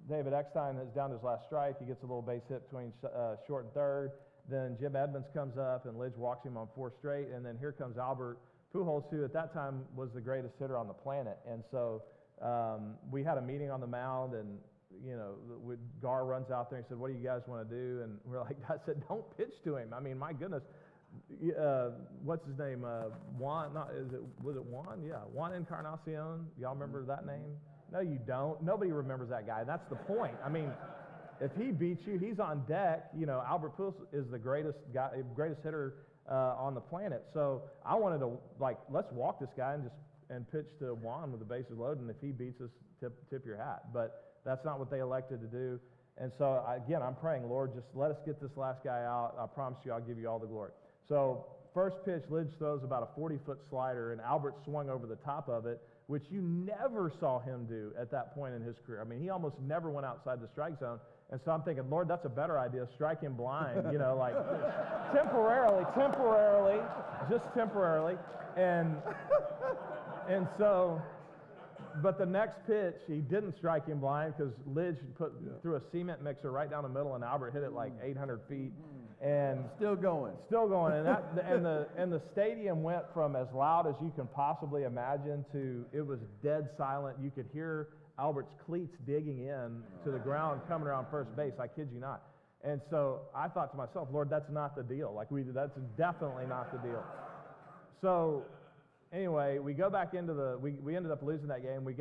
David Eckstein is down to his last strike. He gets a little base hit between short and third. Then Jim Edmonds comes up and Lidge walks him on 4 straight. And then here comes Albert Pujols, who at that time was the greatest hitter on the planet. And so we had a meeting on the mound, and you know, Gar runs out there and said, "What do you guys want to do?" And we're like, I said, "Don't pitch to him." I mean, my goodness, what's his name? Juan? Was it Juan? Yeah, Juan Encarnacion. Y'all remember that name? No, you don't. Nobody remembers that guy. That's the point. I mean, if he beats you, he's on deck. You know, Albert Pujols is the greatest hitter on the planet. So I wanted to let's walk this guy and pitch to Juan with the bases loaded, and if he beats us, tip your hat. But that's not what they elected to do. And so, again, I'm praying, Lord, just let us get this last guy out. I promise you I'll give you all the glory. So first pitch, Lidge throws about a 40-foot slider, and Albert swung over the top of it, which you never saw him do at that point in his career. I mean, he almost never went outside the strike zone. And so I'm thinking, Lord, that's a better idea. Strike him blind, you know, like temporarily, just temporarily. And so... But the next pitch, he didn't strike him blind because Lidge threw a cement mixer right down the middle, and Albert hit it like 800 feet. And still going. And the stadium went from as loud as you can possibly imagine to it was dead silent. You could hear Albert's cleats digging in to the ground coming around first base. I kid you not. And so I thought to myself, Lord, that's not the deal. That's definitely not the deal. So. Anyway, we go back into we ended up losing that game. We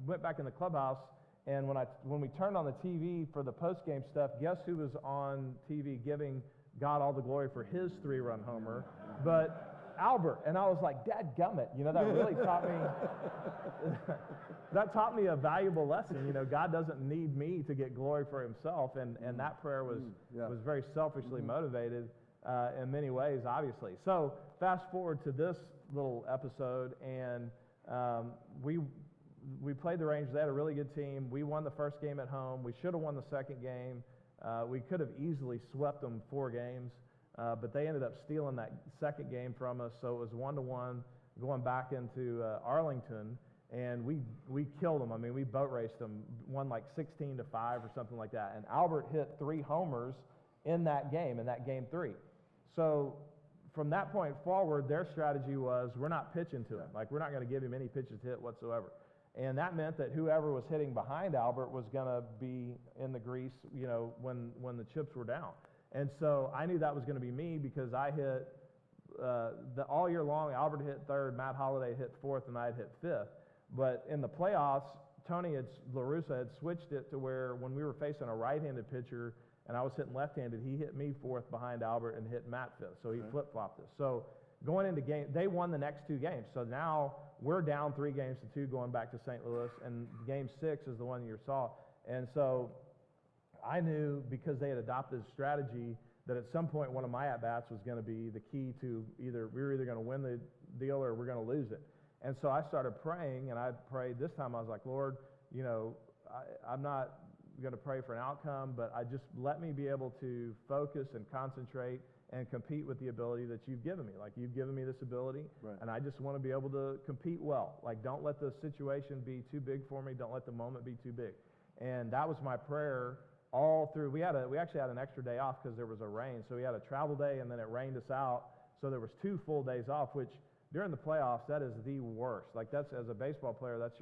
went back in the clubhouse, and when we turned on the TV for the post-game stuff, guess who was on TV giving God all the glory for his 3-run homer? But Albert. And I was like, dadgummit, you know, that really taught me a valuable lesson. You know, God doesn't need me to get glory for himself, and that prayer was very selfishly motivated in many ways, obviously. So fast forward to this little episode, and we played the Rangers. They had a really good team. We won the first game at home. We should have won the second game. We could have easily swept them 4 games, but they ended up stealing that second game from us. So it was 1-1 going back into Arlington, and we killed them. I mean, we boat raced them, won like 16-5 or something like that. And Albert hit 3 homers in that game 3. So from that point forward, their strategy was, we're not pitching to him. Like, we're not going to give him any pitches to hit whatsoever. And that meant that whoever was hitting behind Albert was going to be in the grease, you know, when the chips were down. And so I knew that was going to be me because I hit all year long. Albert hit 3rd, Matt Holliday hit 4th, and I had hit 5th. But in the playoffs, Tony La Russa had switched it to where when we were facing a right-handed pitcher and I was hitting left-handed, he hit me 4th behind Albert and hit Matt 5th. So he flip-flopped us. So going into game, they won the next 2 games. So now we're down 3-2 going back to St. Louis, and game 6 is the one you saw. And so I knew, because they had adopted a strategy, that at some point one of my at-bats was going to be the key to we were either going to win the deal or we're going to lose it. And so I started praying, and I prayed this time. I was like, Lord, you know, I'm not going to pray for an outcome, but just let me be able to focus and concentrate and compete with the ability that you've given me. Like, you've given me this ability, and I just want to be able to compete well. Like, don't let the situation be too big for me. Don't let the moment be too big. And that was my prayer all through. We actually had an extra day off because there was a rain. So we had a travel day, and then it rained us out. So there was 2 full days off, which during the playoffs, that is the worst. Like, that's, as a baseball player, that's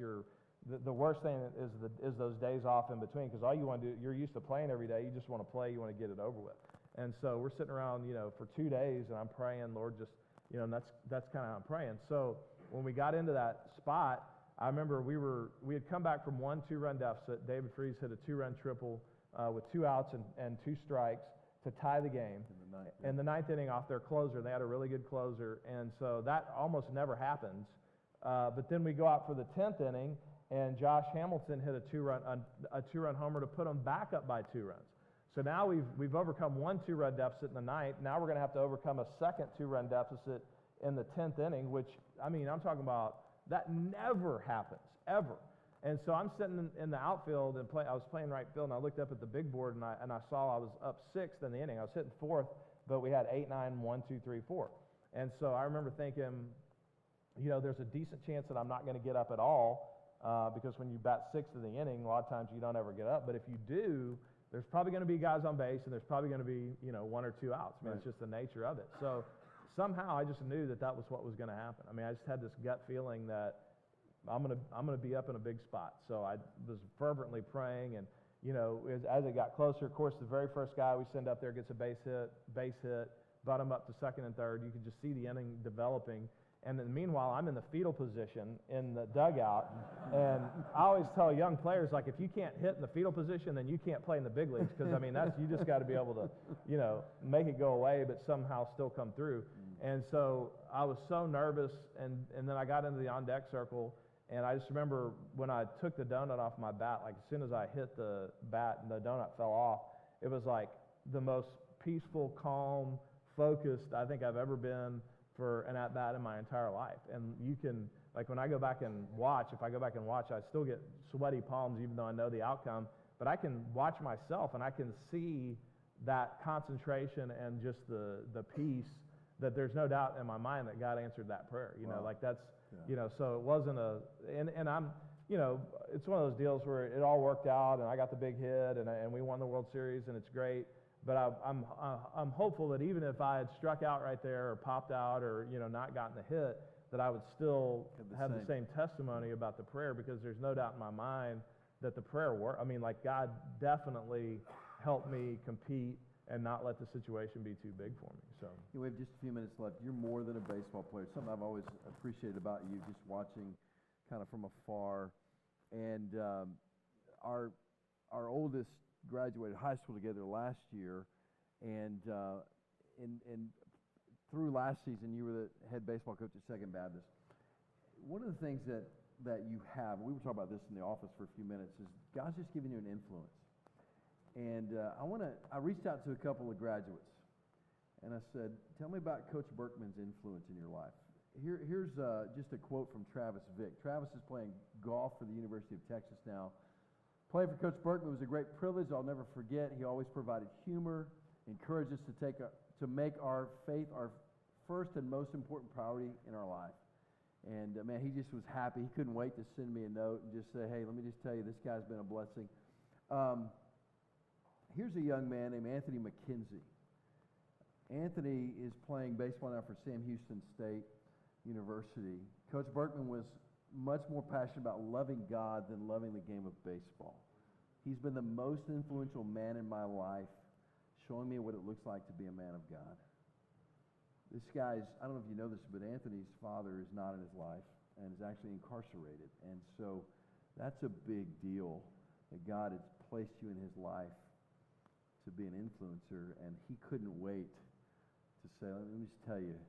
the worst thing is those days off in between, because all you want to do, you're used to playing every day. You just want to play. You want to get it over with. And so we're sitting around, you know, for 2 days, and I'm praying, Lord, just, you know, and that's kind of how I'm praying. So when we got into that spot, I remember we had come back from 1 2-run deficit. David Freese hit a 2-run triple with 2 outs and 2 strikes to tie the game in the 9th inning off their closer. They had a really good closer, and so that almost never happens But then we go out for the 10th inning, and Josh Hamilton hit a two-run homer to put them back up by 2 runs. So now we've overcome one 2-run deficit in the 9th. Now we're going to have to overcome a second 2-run deficit in the 10th inning, which, I mean, I'm talking about that never happens, ever. And so I'm sitting in the outfield and I was playing right field, and I looked up at the big board, and I saw I was up 6th in the inning. I was hitting 4th, but we had 8, 9, 1, 2, 3, 4. And so I remember thinking, you know, there's a decent chance that I'm not going to get up at all, because when you bat 6th in the inning, a lot of times you don't ever get up. But if you do, there's probably going to be guys on base, and there's probably going to be, you know, 1 or 2 outs. I mean, It's just the nature of it. So somehow I just knew that was what was going to happen. I mean, I just had this gut feeling that I'm gonna be up in a big spot. So I was fervently praying, and you know, as it got closer, of course, the very first guy we send up there gets a base hit, butt him up to 2nd and 3rd. You could just see the inning developing. And then meanwhile, I'm in the fetal position in the dugout. And I always tell young players, like, if you can't hit in the fetal position, then you can't play in the big leagues. Because, I mean, you just got to be able to, you know, make it go away, but somehow still come through. And so I was so nervous. And then I got into the on-deck circle. And I just remember when I took the donut off my bat, like, as soon as I hit the bat and the donut fell off, it was like the most peaceful, calm, focused I think I've ever been for an at-bat in my entire life. And you can, like, when I go back and watch, I still get sweaty palms even though I know the outcome, but I can watch myself and I can see that concentration and just the peace that there's no doubt in my mind that God answered that prayer. You know, like that's, you know, so it wasn't and I'm, you know, it's one of those deals where it all worked out and I got the big hit and we won the World Series and it's great. But I'm hopeful that even if I had struck out right there or popped out or, you know, not gotten the hit, that I would still have the same testimony about the prayer, because there's no doubt in my mind that the prayer worked. I mean, like, God definitely helped me compete and not let the situation be too big for me. So we have just a few minutes left. You're more than a baseball player. Something I've always appreciated about you, just watching kind of from afar. And our oldest graduated high school together last year, and through last season, you were the head baseball coach at Second Baptist. One of the things that you have, we were talking about this in the office for a few minutes, is God's just giving you an influence. And I reached out to a couple of graduates, and I said, tell me about Coach Berkman's influence in your life. Here's just a quote from Travis Vick. Travis is playing golf for the University of Texas now. Playing for Coach Berkman was a great privilege I'll never forget. He always provided humor, encouraged us to make our faith our first and most important priority in our life. And man, he just was happy. He couldn't wait to send me a note and just say, hey, let me just tell you, this guy's been a blessing. Here's a young man named Anthony McKenzie. Anthony is playing baseball now for Sam Houston State University. Coach Berkman was much more passionate about loving God than loving the game of baseball. He's been the most influential man in my life, showing me what it looks like to be a man of God. This guy's, I don't know if you know this, but Anthony's father is not in his life and is actually incarcerated. And so that's a big deal that God has placed you in his life to be an influencer, and he couldn't wait to say, let me just tell you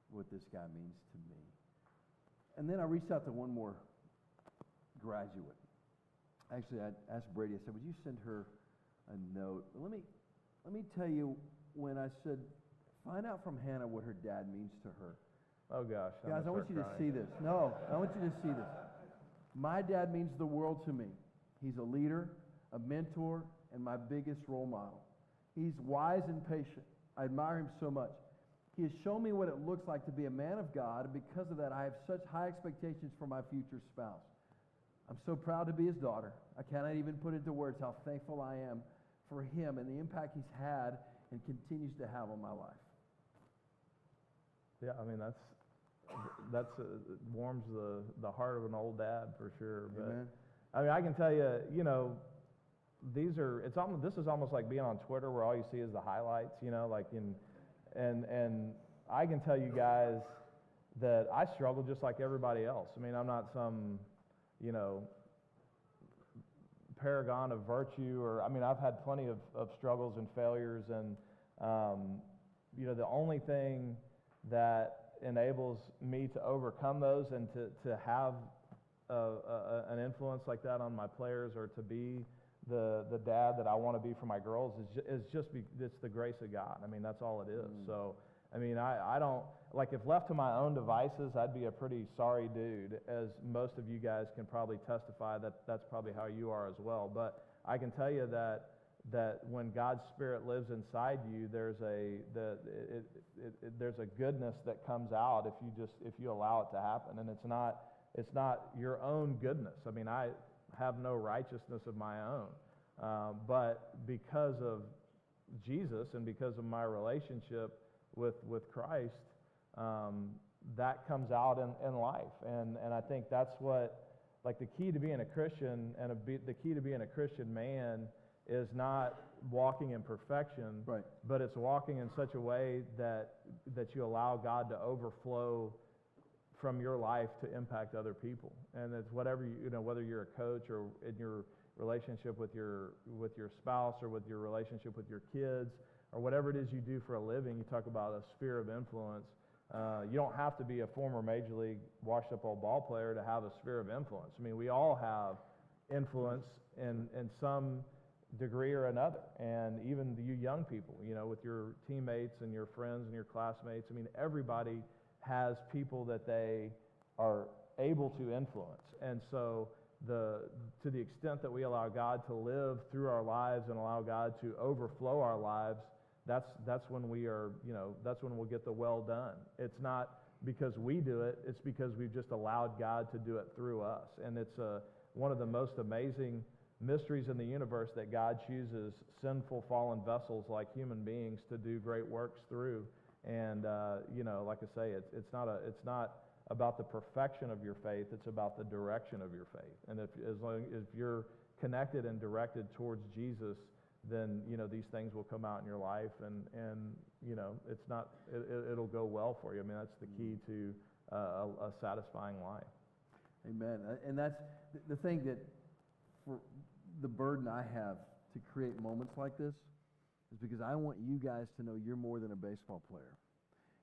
what this guy means to me. And then I reached out to one more graduate. Actually, I asked Brady, I said, would you send her a note? Let me tell you, when I said, find out from Hannah what her dad means to her. Oh gosh. Guys, I want you to see this. No, I want you to see this. My dad means the world to me. He's a leader, a mentor, and my biggest role model. He's wise and patient. I admire him so much. He has shown me what it looks like to be a man of God, and because of that, I have such high expectations for my future spouse. I'm so proud to be his daughter. I cannot even put into words how thankful I am for him and the impact he's had and continues to have on my life. Yeah, I mean, that's warms the heart of an old dad for sure. But Amen. I mean, I can tell you, you know, this is almost like being on Twitter where all you see is the highlights, you know, like and I can tell you guys that I struggle just like everybody else. I mean, I'm not some, you know, paragon of virtue, or I mean, I've had plenty of struggles and failures, and you know, the only thing that enables me to overcome those and to have an influence like that on my players, or to be the dad that I want to be for my girls, it's the grace of God. I mean, that's all it is. So, I mean, I don't, like, if left to my own devices, I'd be a pretty sorry dude, as most of you guys can probably testify that that's probably how you are as well. But I can tell you that when God's Spirit lives inside you, there's a goodness that comes out if you allow it to happen. And it's not your own goodness. I mean, I have no righteousness of my own, but because of Jesus and because of my relationship with Christ, that comes out in life. And I think that's what, like, the key to being a Christian and the key to being a Christian man is not walking in perfection, right, but it's walking in such a way that you allow God to overflow from your life to impact other people. And it's whatever whether you're a coach, or in your relationship with your spouse, or with your relationship with your kids, or whatever it is you do for a living. You talk about a sphere of influence. You don't have to be a former major league washed up old ball player to have a sphere of influence. I mean, we all have influence in some degree or another. And even you young people, with your teammates and your friends and your classmates, I mean, everybody has people that they are able to influence. And so to the extent that we allow God to live through our lives and allow God to overflow our lives, that's when we are, that's when we'll get the well done. It's not because we do it, it's because we've just allowed God to do it through us. And it's one of the most amazing mysteries in the universe, that God chooses sinful, fallen vessels like human beings to do great works through. And like I say, it's not about the perfection of your faith, it's about the direction of your faith. And if you're connected and directed towards Jesus, then these things will come out in your life, and it'll go well for you. I mean, that's the key to a satisfying life. Amen. And that's the thing, that for the burden I have to create moments like this is because I want you guys to know you're more than a baseball player.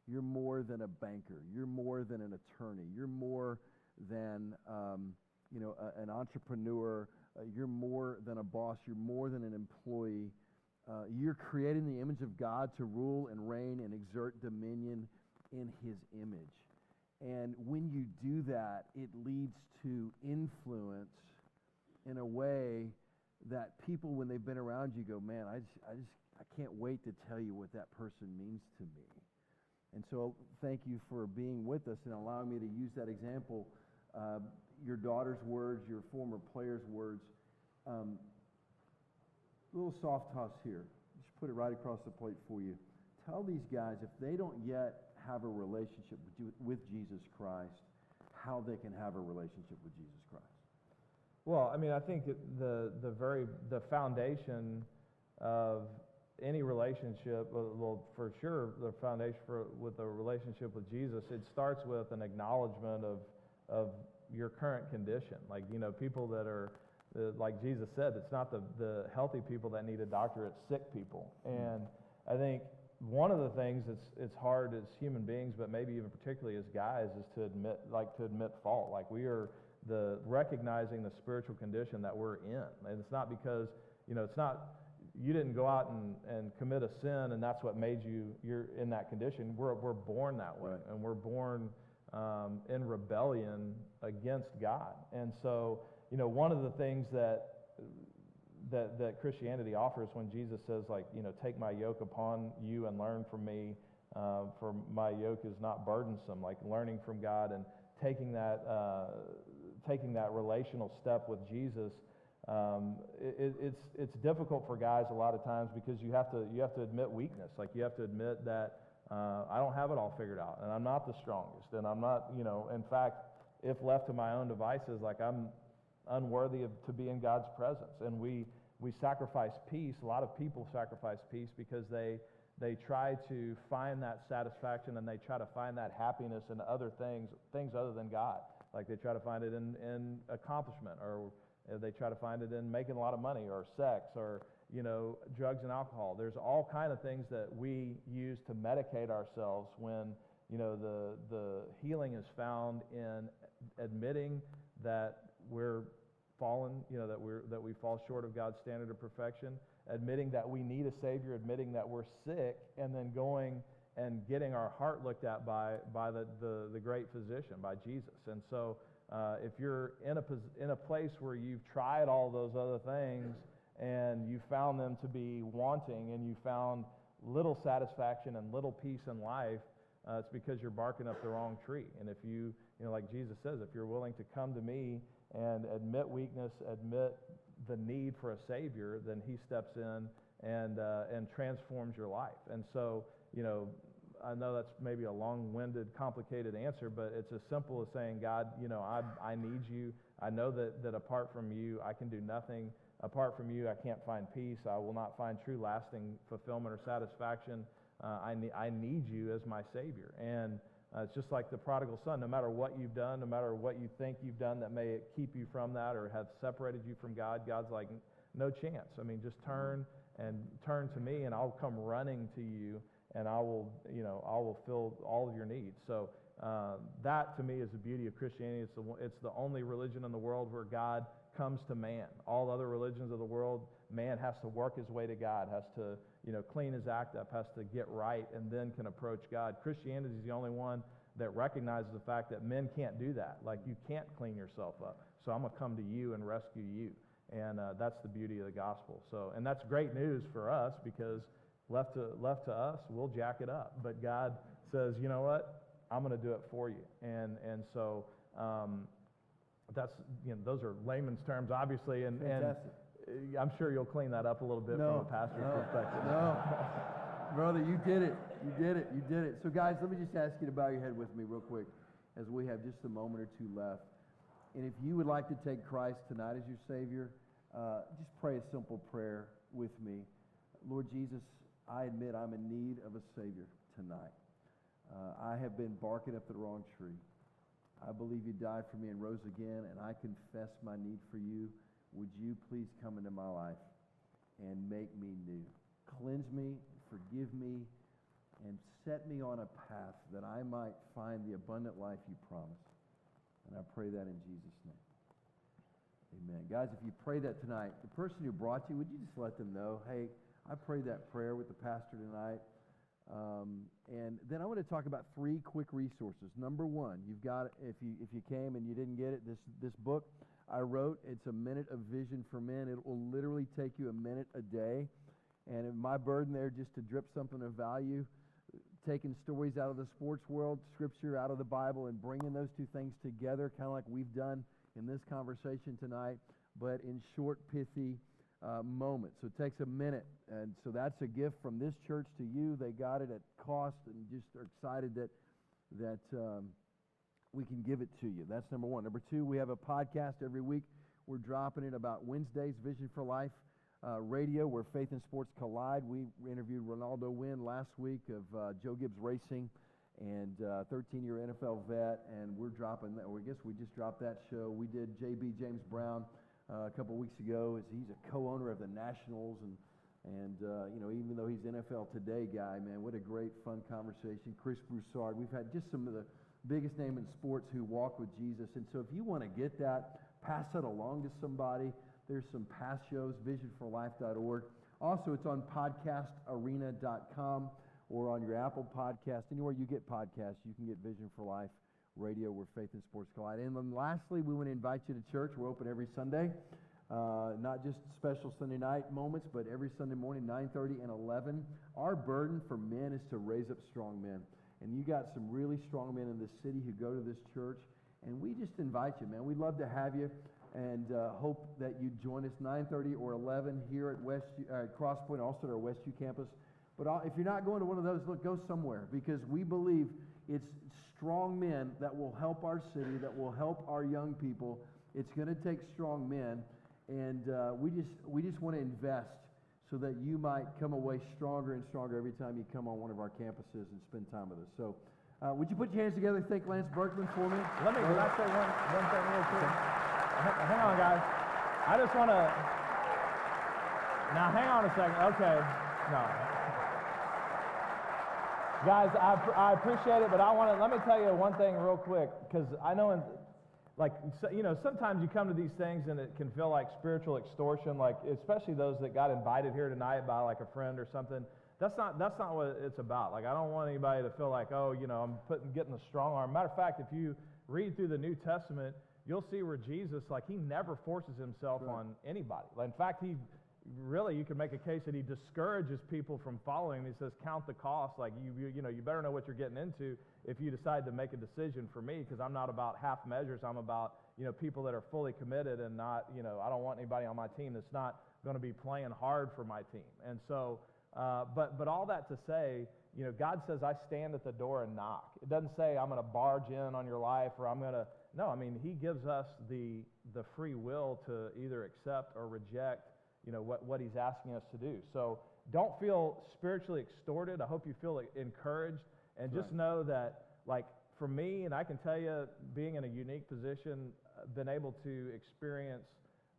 You're more than a banker. You're more than an attorney. You're more than an entrepreneur. You're more than a boss. You're more than an employee. You're creating the image of God to rule and reign and exert dominion in His image. And when you do that, it leads to influence in a way that people, when they've been around you, go, man, I can't wait to tell you what that person means to me. And so thank you for being with us and allowing me to use that example. Your daughter's words, your former player's words. Little soft toss here. Just put it right across the plate for you. Tell these guys, if they don't yet have a relationship with Jesus Christ, how they can have a relationship with Jesus Christ. Well, I mean, I think the foundation of any relationship, well, for sure, the foundation with a relationship with Jesus, it starts with an acknowledgement of your current condition. Like, people that are, like Jesus said, it's not the healthy people that need a doctor, it's sick people. And I think one of the things it's hard as human beings, but maybe even particularly as guys, is to admit fault. Like, we are recognizing the spiritual condition that we're in. And it's not because, it's not, you didn't go out and commit a sin and that's what made you're in that condition. We're born that way. Right. And we're born in rebellion against God. And so, one of the things that Christianity offers, when Jesus says, like, take my yoke upon you and learn from me, for my yoke is not burdensome, like learning from God and taking that relational step with Jesus. It's difficult for guys a lot of times because you have to admit weakness. Like, you have to admit that I don't have it all figured out, and I'm not the strongest, and I'm not, in fact, if left to my own devices, like, I'm unworthy to be in God's presence. And we sacrifice peace. A lot of people sacrifice peace because they try to find that satisfaction and they try to find that happiness in other things other than God. Like, they try to find it in accomplishment, or they try to find it in making a lot of money, or sex, or drugs and alcohol. There's all kind of things that we use to medicate ourselves when the healing is found in admitting that we're fallen, that we fall short of God's standard of perfection, admitting that we need a Savior, admitting that we're sick, and then going and getting our heart looked at by the great physician, by Jesus. And so if you're in a place where you've tried all those other things and you found them to be wanting, and you found little satisfaction and little peace in life, it's because you're barking up the wrong tree. And if like Jesus says, if you're willing to come to me and admit weakness, admit the need for a Savior, then he steps in and transforms your life. And so, I know that's maybe a long-winded, complicated answer, but it's as simple as saying, God, I need you. I know that apart from you, I can do nothing. Apart from you, I can't find peace. I will not find true lasting fulfillment or satisfaction. I need you as my Savior. And it's just like the prodigal son. No matter what you've done, no matter what you think you've done that may keep you from that or have separated you from God, God's like, no chance. I mean, just turn to me, and I'll come running to you, and I will fill all of your needs. So that to me is the beauty of Christianity. It's the only religion in the world where God comes to man. All other religions of the world, man has to work his way to God, has to clean his act up, has to get right, and then can approach God. Christianity is the only one that recognizes the fact that men can't do that. Like, you can't clean yourself up. So I'm going to come to you and rescue you. And that's the beauty of the gospel. So, and that's great news for us, because left to us, we'll jack it up. But God says, you know what? I'm going to do it for you. And so that's, those are layman's terms, obviously, and I'm sure you'll clean that up a little bit from a pastor's perspective. No, brother, you did it. You did it. You did it. So, guys, let me just ask you to bow your head with me real quick, as we have just a moment or two left. And if you would like to take Christ tonight as your Savior, just pray a simple prayer with me. Lord Jesus, I admit I'm in need of a Savior tonight. I have been barking up the wrong tree. I believe you died for me and rose again, and I confess my need for you. Would you please come into my life and make me new? Cleanse me, forgive me, and set me on a path that I might find the abundant life you promised. And I pray that in Jesus' name. Amen. Guys, if you pray that tonight, the person who brought you, would you just let them know, hey, I prayed that prayer with the pastor tonight. And then I want to talk about 3 quick resources. Number 1, you've got, if you came and you didn't get it, this book I wrote, it's A Minute of Vision for Men. It will literally take you a minute a day. And my burden there just to drip something of value, taking stories out of the sports world, scripture out of the Bible, and bringing those two things together, kind of like we've done in this conversation tonight, but in short, pithy moments. So it takes a minute. And so that's a gift from this church to you. They got it at cost and just are excited that we can give it to you. That's number 1. Number 2, we have a podcast every week. We're dropping it about Wednesdays, Vision for Life Radio, where faith and sports collide. We interviewed Ronaldo Wynn last week of Joe Gibbs Racing, and 13-year NFL vet, and we're dropping that. Well, I guess we just dropped that show. We did J.B. James Brown a couple weeks ago. He's a co-owner of the Nationals, and even though he's NFL Today guy, man, what a great, fun conversation. Chris Broussard. We've had just some of the biggest name in sports who walk with Jesus. And so if you want to get that, pass that along to somebody. There's some past shows, visionforlife.org. Also, it's on podcastarena.com or on your Apple Podcast. Anywhere you get podcasts, you can get Vision for Life Radio, where faith and sports collide. And then lastly, we want to invite you to church. We're open every Sunday. Not just special Sunday night moments, but every Sunday morning, 9:30 and 11. Our burden for men is to raise up strong men. And you got some really strong men in this city who go to this church. And we just invite you, man. We'd love to have you, and hope that you join us 9:30 or 11 here at Crosspoint, also at our Westview campus. But if you're not going to one of those, look, go somewhere, because we believe it's strong men that will help our city, that will help our young people. It's going to take strong men, and we just want to invest so that you might come away stronger and stronger every time you come on one of our campuses and spend time with us. So would you put your hands together and thank Lance Berkman for me? Let me say one thing real quick. Hang on, guys. I just want to... Now, hang on a second. Okay. No. Guys, I appreciate it, but let me tell you one thing real quick, because I know sometimes you come to these things and it can feel like spiritual extortion, like especially those that got invited here tonight by like a friend or something. That's not what it's about. Like, I don't want anybody to feel like, oh, I'm getting the strong arm. Matter of fact, if you read through the New Testament, you'll see where Jesus, like, he never forces himself on anybody. Like, in fact, you can make a case that he discourages people from following him. He says, count the cost. Like, you better know what you're getting into if you decide to make a decision for me, because I'm not about half measures. I'm about, people that are fully committed and not, I don't want anybody on my team that's not going to be playing hard for my team. And so, but all that to say, God says, I stand at the door and knock. It doesn't say I'm going to barge in on your life, or I'm going to, no, I mean, he gives us the free will to either accept or reject, what he's asking us to do. So don't feel spiritually extorted. I hope you feel encouraged, and just know that, like, for me, and I can tell you, being in a unique position, been able to experience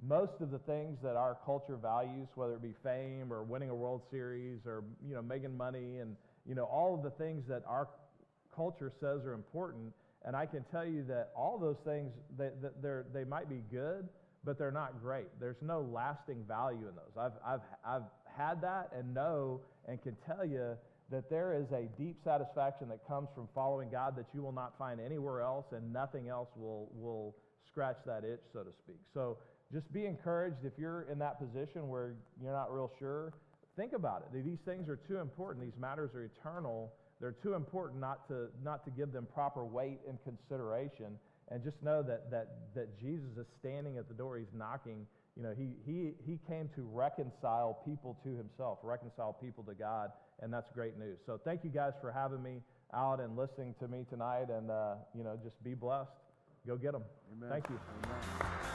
most of the things that our culture values, whether it be fame or winning a World Series or, making money and, all of the things that our culture says are important. And I can tell you that all those things, they might be good, but they're not great. There's no lasting value in those. I've had that and know and can tell you that there is a deep satisfaction that comes from following God that you will not find anywhere else, and nothing else will scratch that itch, so to speak. So just be encouraged. If you're in that position where you're not real sure, think about it. These things are too important. These matters are eternal. They're too important not to give them proper weight and consideration. And just know that Jesus is standing at the door. He's knocking. He came to reconcile people to himself, reconcile people to God, and that's great news. So thank you guys for having me out and listening to me tonight, and just be blessed. Go get them. Amen. Thank you. Amen.